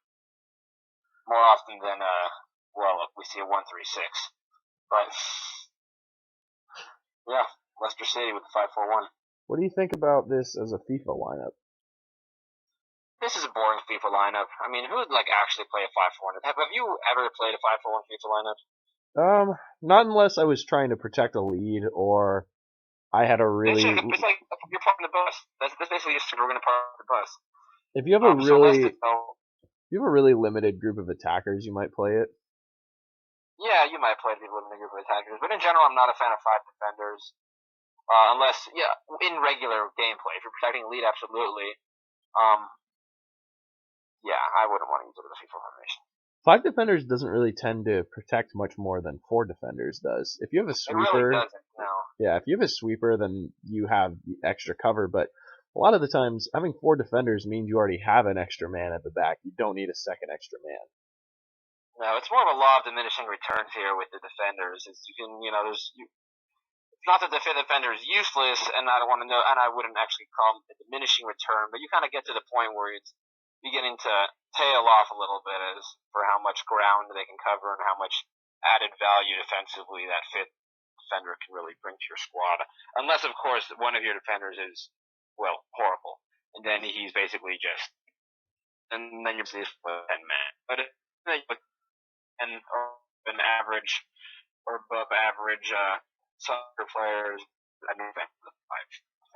more often than we see a 1-3-6. But yeah, Leicester City with the 5-4-1. What do you think about this as a FIFA lineup? This is a boring FIFA lineup. I mean, who would actually play a 5-4-1? Have you ever played a 5-4-1 FIFA lineup? Not unless I was trying to protect a lead or I had a really. It's like you're parking the bus. That's basically just we're going to park the bus. If you have a really limited group of attackers, you might play it. Yeah, you might play a limited group of attackers, but in general, I'm not a fan of 5 defenders. Unless, in regular gameplay, if you're protecting a lead, absolutely. Yeah, I wouldn't want to use it as a FIFA formation. 5 defenders doesn't really tend to protect much more than 4 defenders does. If you have a sweeper, it really doesn't, no. Yeah, if you have a sweeper, then you have the extra cover. But a lot of the times having 4 defenders means you already have an extra man at the back. You don't need a second extra man. No, it's more of a law of diminishing returns here with the defenders. It's you can, it's not that the defender is useless, and I don't want to know, and I wouldn't actually call it a diminishing return, but you kind of get to the point where it's beginning to tail off a little bit as for how much ground they can cover and how much added value defensively that fifth defender can really bring to your squad. Unless, of course, one of your defenders is, well, horrible, and then he's basically just, and then you're basically 10 man. But an average or above average soccer players, I don't think the 5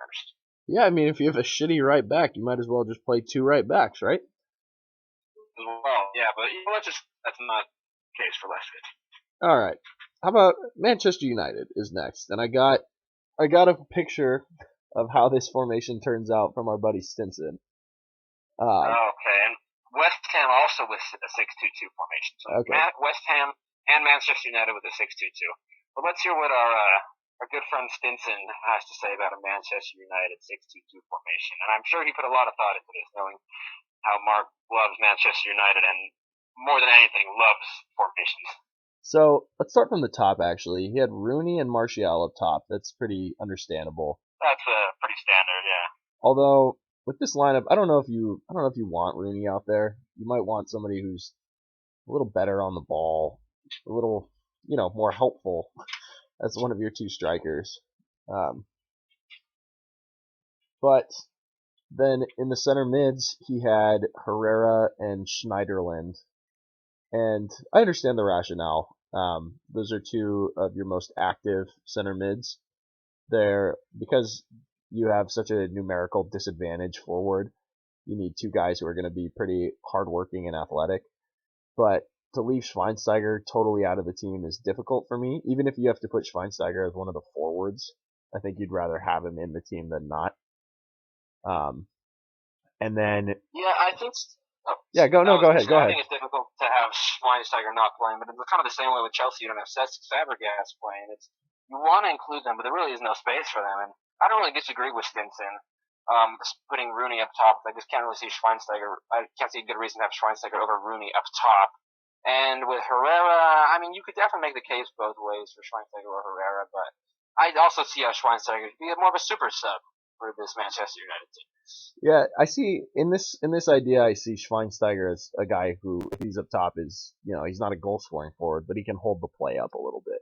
first. Yeah, I mean, if you have a shitty right back, you might as well just play 2 right backs, right? Well, yeah, but that's not the case for Leicester. All right. How about Manchester United is next, and I got a picture of how this formation turns out from our buddy Stinson. Okay, and West Ham also with a 6-2-2 formation. So okay. West Ham and Manchester United with a 6-2-2. But let's hear what our good friend Stinson has to say about a Manchester United 6-2-2 formation. And I'm sure he put a lot of thought into this, knowing how Mark loves Manchester United and, more than anything, loves formations. So let's start from the top. Actually, he had Rooney and Martial up top. That's pretty understandable. That's pretty standard, yeah. Although with this lineup, I don't know if you want Rooney out there. You might want somebody who's a little better on the ball, a little more helpful as one of your 2 strikers. But then in the center mids, he had Herrera and Schneiderlin. And I understand the rationale. Those are 2 of your most active center mids. They're because you have such a numerical disadvantage forward. You need 2 guys who are going to be pretty hardworking and athletic. But to leave Schweinsteiger totally out of the team is difficult for me. Even if you have to put Schweinsteiger as one of the forwards, I think you'd rather have him in the team than not. And then I think. Go ahead. I think it's difficult to have Schweinsteiger not playing, but it's kind of the same way with Chelsea. You don't have Fabregas playing. You want to include them, but there really is no space for them. And I don't really disagree with Stinson putting Rooney up top. I just can't really see Schweinsteiger. I can't see a good reason to have Schweinsteiger over Rooney up top. And with Herrera, I mean, you could definitely make the case both ways for Schweinsteiger or Herrera, but I also see how Schweinsteiger could be more of a super sub for this Manchester United team. Yeah, I see in this idea, I see Schweinsteiger as a guy who, if he's up top, is he's not a goal scoring forward, but he can hold the play up a little bit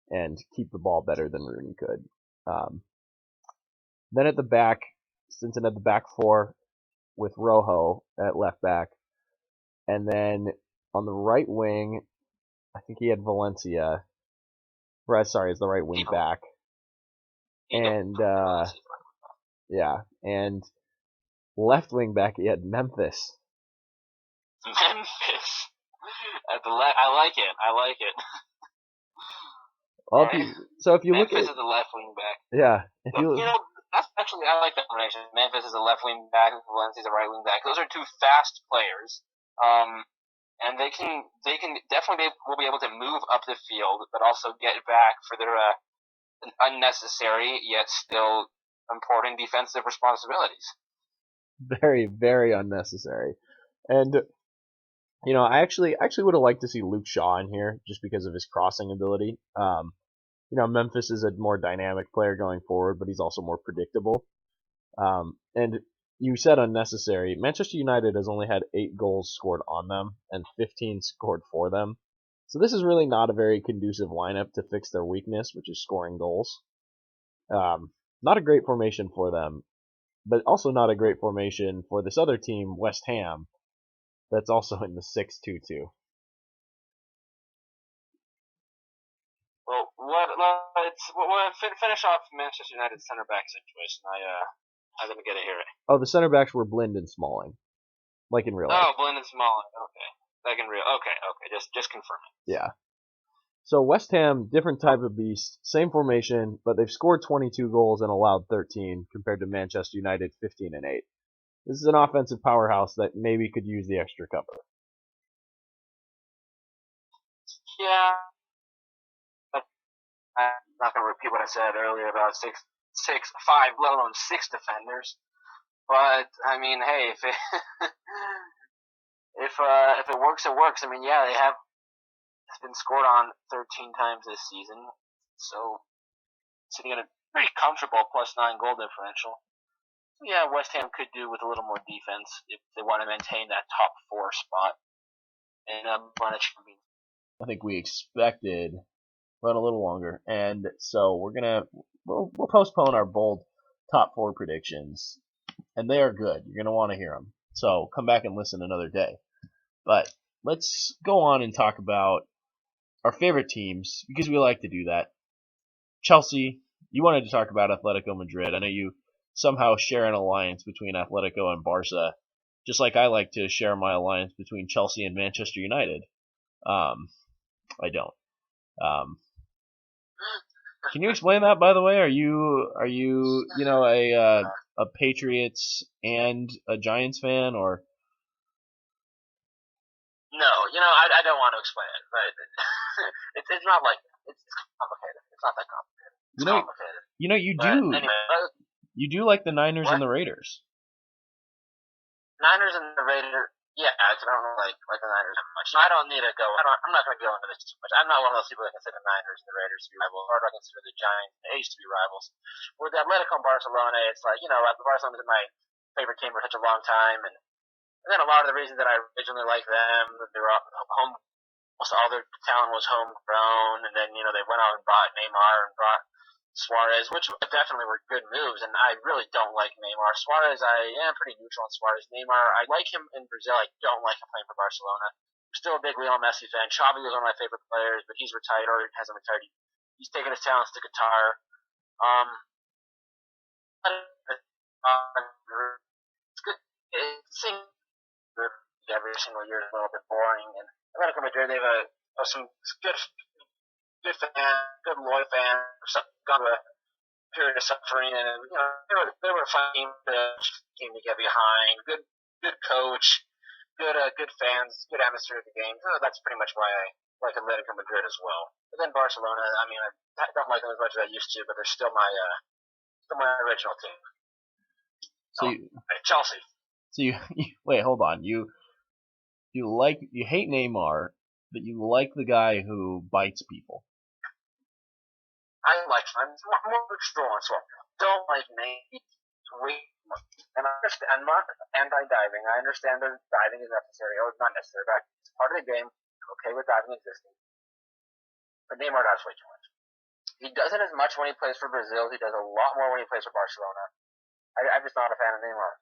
and keep the ball better than Rooney could. Then at the back, Stinson had the back 4 with Rojo at left back, and then on the right wing, I think he had Valencia. Sorry, as the right wing back, and and left wing back he had Memphis. At the I like it. Well, so if you Memphis look at is the left wing back. Yeah, that's actually I like that combination. Memphis is a left wing back, and Valencia is a right wing back. Those are 2 fast players, and they can definitely will be able to move up the field, but also get back for their unnecessary yet still important defensive responsibilities. Very, very unnecessary. And I actually would have liked to see Luke Shaw in here just because of his crossing ability. Memphis is a more dynamic player going forward, but he's also more predictable. And you said unnecessary. Manchester United has only had 8 goals scored on them and 15 scored for them. So this is really not a very conducive lineup to fix their weakness, which is scoring goals. Not a great formation for them, but also not a great formation for this other team, West Ham, that's also in the 6-2-2. Well, let's finish off Manchester United's center back situation. I didn't get it here. Oh, the center backs were Blind and Smalling, like in real life. Oh, Blind and Smalling. Okay, like in real. Okay. Just confirming. Yeah. So West Ham, different type of beast, same formation, but they've scored 22 goals and allowed 13 compared to Manchester United 15 and 8. This is an offensive powerhouse that maybe could use the extra cover. Yeah. I'm not going to repeat what I said earlier about 5, let alone 6 defenders. But I mean, hey, if it if it works, it works. I mean, yeah, it's been scored on 13 times this season, so sitting at a pretty comfortable +9 goal differential. So yeah, West Ham could do with a little more defense if they want to maintain that top 4 spot and run a champion. I think we expected run a little longer, and so we'll postpone our bold top 4 predictions, and they are good. You're gonna want to hear them. So come back and listen another day. But let's go on and talk about our favorite teams because we like to do that. Chelsea, you wanted to talk about Atletico Madrid. I know you somehow share an alliance between Atletico and Barca, just like I like to share my alliance between Chelsea and Manchester United. I don't. Can you explain that, by the way? Are you a Patriots and a Giants fan, or? No, I don't want to explain it, but it's not like it's complicated. It's not that complicated. It's complicated. You do like the Niners what? and the Raiders. Niners and the Raiders. Yeah, I don't like the Niners that much. I don't need to go. I'm not going to go into this too much. I'm not one of those people that consider the Niners and the Raiders to be rivals, or do I consider the Giants and the A's to be rivals. With Atletico and Barcelona, it's like Barcelona's my favorite team for such a long time, and then a lot of the reasons that I originally liked them, they were home. Almost all their talent was homegrown, and then they went out and bought Neymar and brought Suarez, which definitely were good moves, and I really don't like Neymar. Suarez, I am pretty neutral on Suarez. Neymar, I like him in Brazil. I don't like him playing for Barcelona. I'm still a big Lionel Messi fan. Xavi was one of my favorite players, but he's retired or hasn't retired. He's taken his talents to Qatar. It's good. Seeing every single year is a little bit boring, and Atletico Madrid, they have some good fans, good loyal fans, gone through a period of suffering, and they were a fun team to get behind. Good coach, good fans, good atmosphere at the game. That's pretty much why I like Atletico Madrid as well. But then Barcelona, I mean, I don't like them as much as I used to, but they're still my original team. So Chelsea. So you wait, hold on. You hate Neymar, but you like the guy who bites people. I like him. I'm more neutral on so don't like Neymar. And I understand. I'm not anti-diving. I understand that diving is necessary, or not necessary, but it's part of the game. I'm okay with diving existing. But Neymar dives way too much. He does it as much when he plays for Brazil. He does a lot more when he plays for Barcelona. I'm just not a fan of Neymar.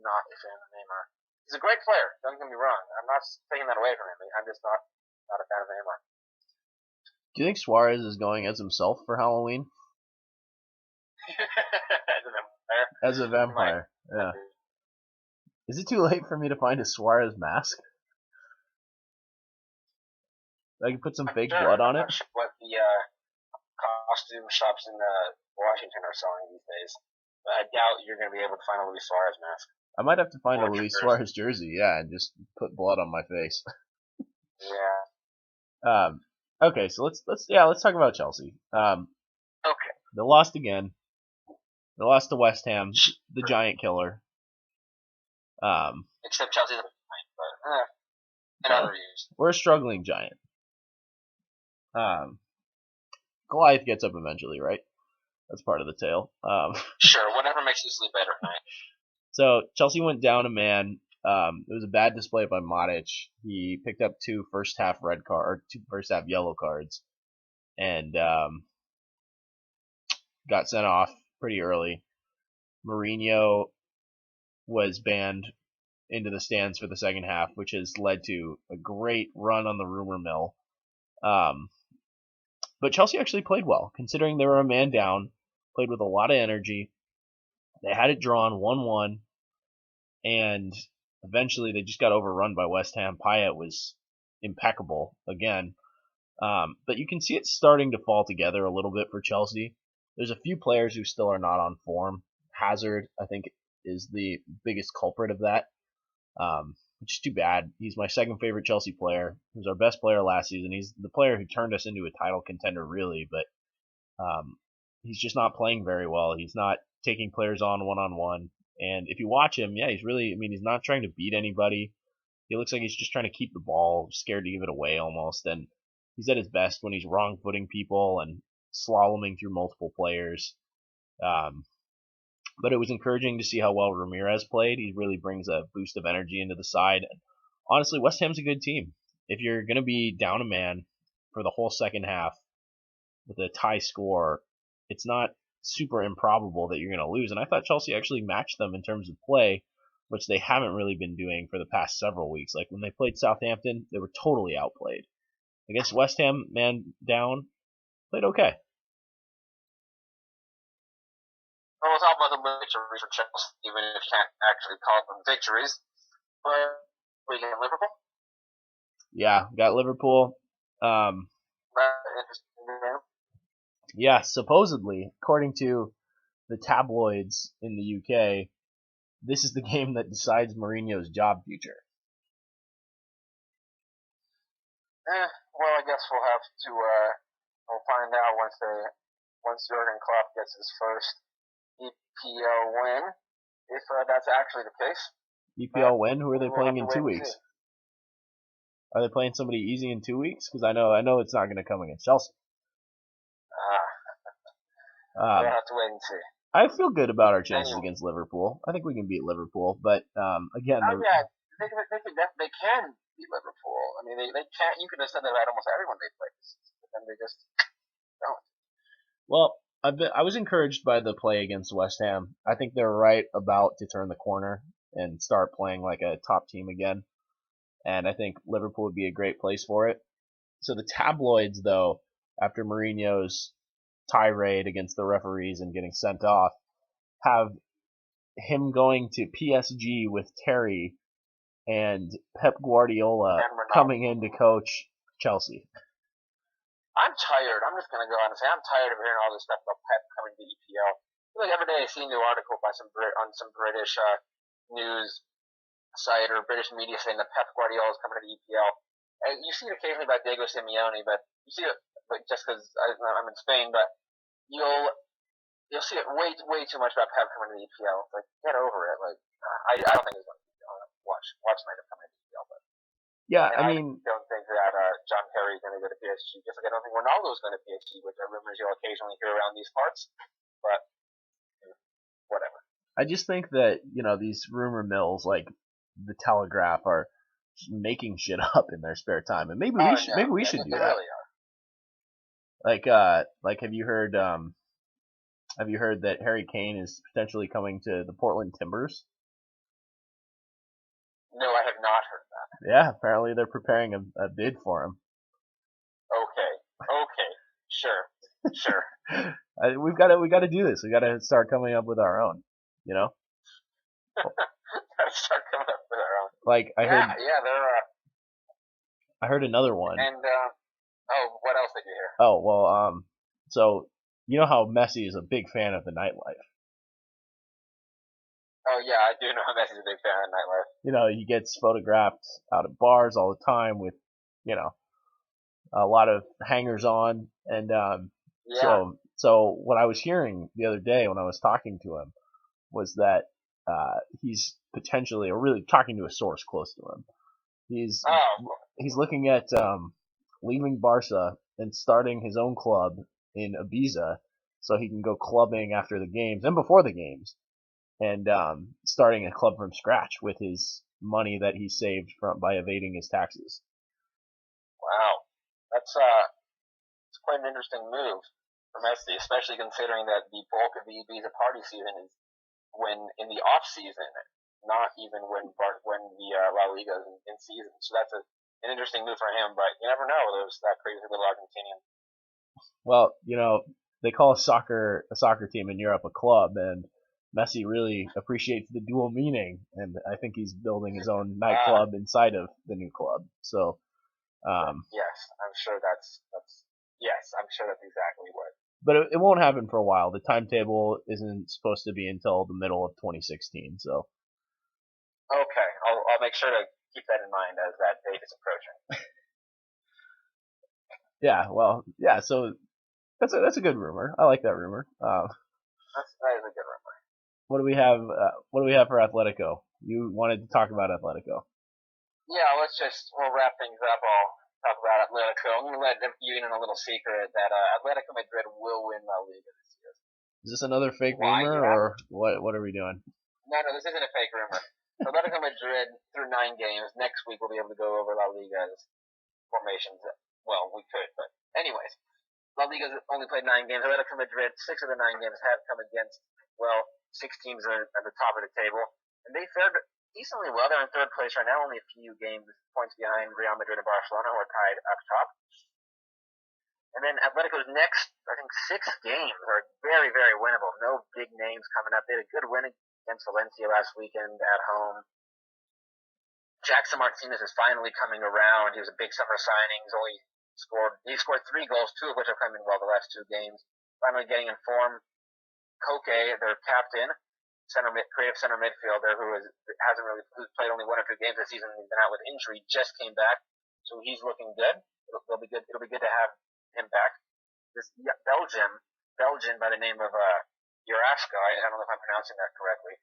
Not a fan of Neymar. He's a great player. Don't get me wrong. I'm not taking that away from him. I'm just not a fan of Neymar. Do you think Suarez is going as himself for Halloween? As a vampire. Yeah. Is it too late for me to find a Suarez mask? I can put some fake blood on it. I'm not sure what the costume shops in Washington are selling these days. But I doubt you're going to be able to find a Luis Suarez mask. I might have to find a Luis Suarez jersey, yeah, and just put blood on my face. Yeah. Okay, so let's talk about Chelsea. Okay. They lost again. They lost to West Ham, the giant killer. Except Chelsea's a giant, but in other years. We're a struggling giant. Goliath gets up eventually, right? That's part of the tale. Sure, whatever makes you sleep better at night. So Chelsea went down a man. It was a bad display by Matic. He picked up two first half yellow cards, and got sent off pretty early. Mourinho was banned into the stands for the second half, which has led to a great run on the rumor mill. But Chelsea actually played well, considering they were a man down, played with a lot of energy. They had it drawn 1-1, and eventually they just got overrun by West Ham. Payet was impeccable again. But you can see it starting to fall together a little bit for Chelsea. There's a few players who still are not on form. Hazard, I think, is the biggest culprit of that, which is too bad. He's my second favorite Chelsea player. He was our best player last season. He's the player who turned us into a title contender, really, but he's just not playing very well. He's not taking players on one-on-one, And if you watch him, yeah, he's really, I mean, he's not trying to beat anybody. He looks like he's just trying to keep the ball, scared to give it away almost. And he's at his best when he's wrong-footing people and slaloming through multiple players. But it was encouraging to see how well Ramirez played. He really brings a boost of energy into the side. And honestly, West Ham's a good team. If you're going to be down a man for the whole second half with a tie score, it's not super improbable that you're going to lose. And I thought Chelsea actually matched them in terms of play, which they haven't really been doing for the past several weeks. Like when they played Southampton, they were totally outplayed. Against West Ham, man down, played okay. Well, we'll talk about the victories for Chelsea, even if you can't actually call them victories. But we got Liverpool. Yeah, got Liverpool. Interesting game. Yeah, supposedly, according to the tabloids in the UK, this is the game that decides Mourinho's job future. Well, I guess we'll have to we'll find out once Jurgen Klopp gets his first EPL win, if that's actually the case. EPL win? Who are they playing in 2 weeks? Are they playing somebody easy in 2 weeks? Because I know it's not going to come against Chelsea. We'll have to wait and see. I feel good about our chances against Liverpool. I think we can beat Liverpool, but again, they can beat Liverpool. I mean, they can't. You could have said that about almost everyone they played, but then they just don't. Well, I was encouraged by the play against West Ham. I think they're right about to turn the corner and start playing like a top team again. And I think Liverpool would be a great place for it. So the tabloids, though, after Mourinho's tirade against the referees and getting sent off, have him going to PSG with Terry and Pep Guardiola coming in to coach Chelsea. I'm tired. I'm just going to go on and say I'm tired of hearing all this stuff about Pep coming to EPL. Like every day I see a new article by on some British news site or British media saying that Pep Guardiola is coming to the EPL. And you see it occasionally about Diego Simeone, but you see it just because I'm in Spain. But you'll see it way too much about Pep coming to the EPL. It's like, get over it. Like I don't think he's going to watch night of coming to the EPL. But yeah, I mean, don't think that John Terry is going to go to PSG. Just like I don't think Ronaldo is going to PSG, which are rumors you'll occasionally hear around these parts. But whatever. I just think that these rumor mills like the Telegraph are making shit up in their spare time, and maybe we should do that. Really are. Like have you heard that Harry Kane is potentially coming to the Portland Timbers? No, I have not heard that. Yeah, apparently they're preparing a bid for him. Okay, sure. We got to do this. We got to start coming up with our own. Gotta start coming up with our own. Like I heard. Yeah, they're. I heard another one. And what else did you hear? Oh well, so you know how Messi is a big fan of the nightlife. Oh yeah, I do know Messi's a big fan of nightlife. He gets photographed out of bars all the time with, a lot of hangers on, and so what I was hearing the other day when I was talking to him was that he's potentially, or really talking to a source close to him, he's looking at leaving Barca and starting his own club in Ibiza so he can go clubbing after the games and before the games, and starting a club from scratch with his money that he saved by evading his taxes. Wow, that's quite an interesting move for Messi, especially considering that the bulk of the Ibiza party season is when in the off season, not even when the La Liga is in season. So that's an interesting move for him, but you never know. There's that crazy little Argentinian. Well, they call a soccer team in Europe a club, and Messi really appreciates the dual meaning, and I think he's building his own nightclub inside of the new club. So, yes, I'm sure that's exactly what. But it won't happen for a while. The timetable isn't supposed to be until the middle of 2016. So. Okay, I'll make sure to keep that in mind as that date is approaching. Yeah, well, yeah. So that's a good rumor. I like that rumor. That is a good rumor. what do we have? What do we have for Atletico? You wanted to talk about Atletico. Yeah, we'll wrap things up. I'll talk about Atletico. I'm going to let you in on a little secret that Atletico Madrid will win La Liga this year. Is this another fake Why? rumor, or what are we doing? No, this isn't a fake rumor. Atletico Madrid, through 9 games, next week we'll be able to go over La Liga's formations. Well, we could, but anyways. La Liga's only played 9 games. Atletico Madrid, 6 of the 9 games have come against, 6 teams at the top of the table. And they fared decently well. They're in 3rd place right now, only a few points behind Real Madrid and Barcelona, who are tied up top. And then Atletico's next, I think, 6 games are very, very winnable. No big names coming up. They had a good win against Valencia last weekend at home. Jackson Martinez is finally coming around. He was a big summer signing. He scored 3 goals, 2 of which have come in the last 2 games. Finally getting in form. Koke, their captain, creative center midfielder, who's played only 1 or 2 games this season. He's been out with injury, just came back, so he's looking good. It'll be good. It'll be good to have him back. This Belgian by the name of Jurasco, I don't know if I'm pronouncing that correctly.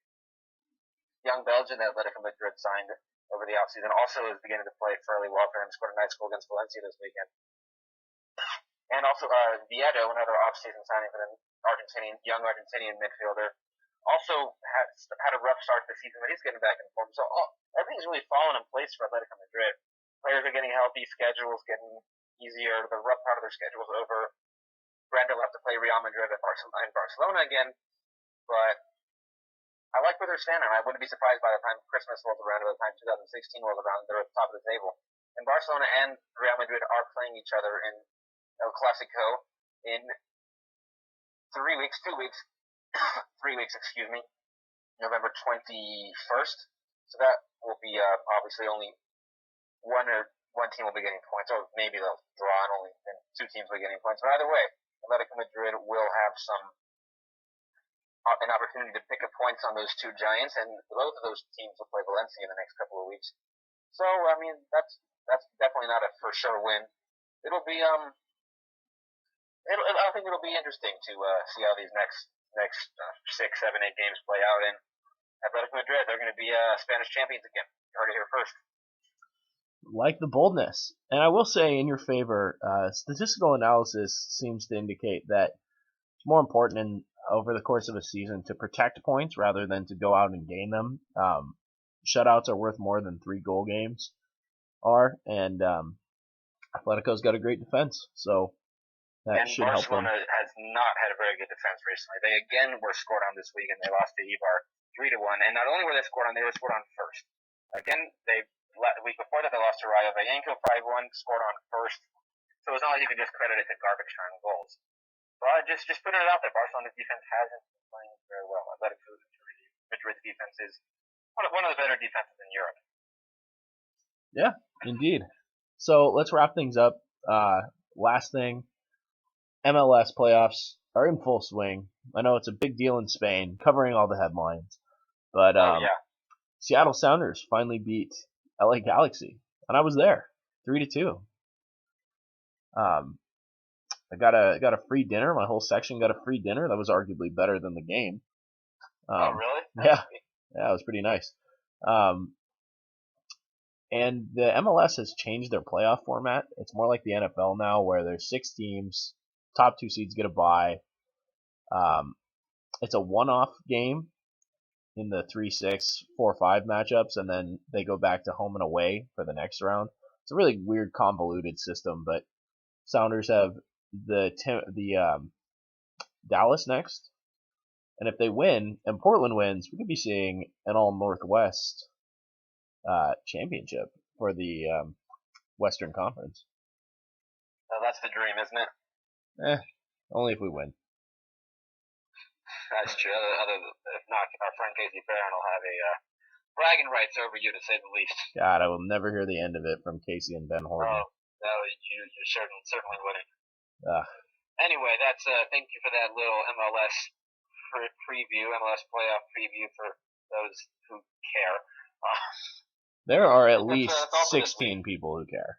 Young Belgian that Atletico Madrid signed over the offseason also is beginning to play fairly well for him. Scored a nice goal against Valencia this weekend. And also Vieto, another offseason signing for the young Argentinian midfielder, also had a rough start to the season, but he's getting back in form. So everything's really fallen in place for Atletico Madrid. Players are getting healthy, schedules getting easier, the rough part of their schedule is over. Brenda will have to play Real Madrid and Barcelona again, but I like where they're standing. I wouldn't be surprised by the time Christmas rolls around, by the time 2016 rolls around, they're at the top of the table. And Barcelona and Real Madrid are playing each other in El Clasico in 3 weeks, 2 weeks, 3 weeks, November 21st. So that will be obviously only one team will be getting points, or maybe they'll draw and 2 teams will be getting points. But either way, Atletico Madrid will have an opportunity to pick up points on those 2 giants, and both of those teams will play Valencia in the next couple of weeks. So I mean, that's definitely not a for sure win. It'll be I think it'll be interesting to see how these next 6, 7, 8 games play out. And Atletico Madrid, they're going to be Spanish champions again. You heard it here first. Like the boldness. And I will say in your favor, statistical analysis seems to indicate that it's more important over the course of a season to protect points rather than to go out and gain them. Shutouts are worth more than 3 goal games are, and Atletico's got a great defense, so that should help them. Barcelona has not had a very good defense recently. They again were scored on this week, and they lost to Eibar 3-1. And not only were they scored on, they were scored on first. Again, the week before that, they lost to Rayo Vallecano 5-1, scored on first. So it's not like you can just credit it to garbage time goals. But just putting it out there, Barcelona's defense hasn't been playing very well. Atletico Madrid's defense is one of the better defenses in Europe. Yeah, indeed. So let's wrap things up. Last thing, MLS playoffs are in full swing. I know it's a big deal in Spain, covering all the headlines. But Seattle Sounders finally beat LA Galaxy, and I was there, 3-2. I got a free dinner. My whole section got a free dinner. That was arguably better than the game. Oh, really? Yeah, it was pretty nice. And the MLS has changed their playoff format. It's more like the NFL now, where there's 6 teams, top 2 seeds get a bye. It's a one-off game in the 3-6, 4-5 matchups, and then they go back to home and away for the next round. It's a really weird, convoluted system, but Sounders have the Dallas next, and if they win and Portland wins, we could be seeing an all Northwest championship for the Western Conference. That's the dream, isn't it? Only if we win. That's true. If not, our friend Casey Farron will have a bragging rights over you, to say the least. God, I will never hear the end of it from Casey and Ben Horton. Oh, no, you certainly wouldn't. Anyway, that's thank you for that little MLS preview, MLS playoff preview for those who care. There are at least 16 people who care.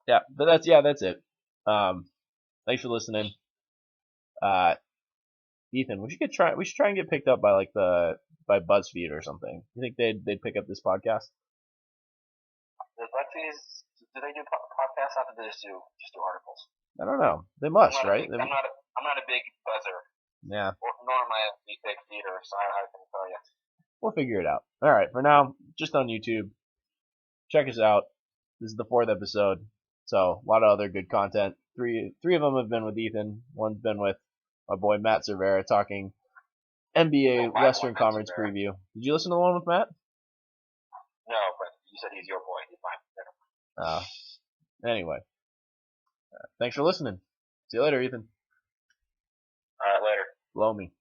Yeah, but that's it. Thanks for listening. Ethan, we should try and get picked up by by BuzzFeed or something. You think they'd pick up this podcast? The BuzzFeed, do they do podcasts? Or do they just do articles? I don't know. They must, right? I'm not a big buzzer. Yeah. Nor am I a big feeder, so I can tell you. We'll figure it out. All right. For now, just on YouTube. Check us out. This is the 4th episode, so a lot of other good content. Three of them have been with Ethan. One's been with my boy Matt Cervera talking NBA Western Conference preview. Did you listen to the one with Matt? No, but you said he's your boy. He's mine. Anyway. Thanks for listening. See you later, Ethan. All right, later. Blow me.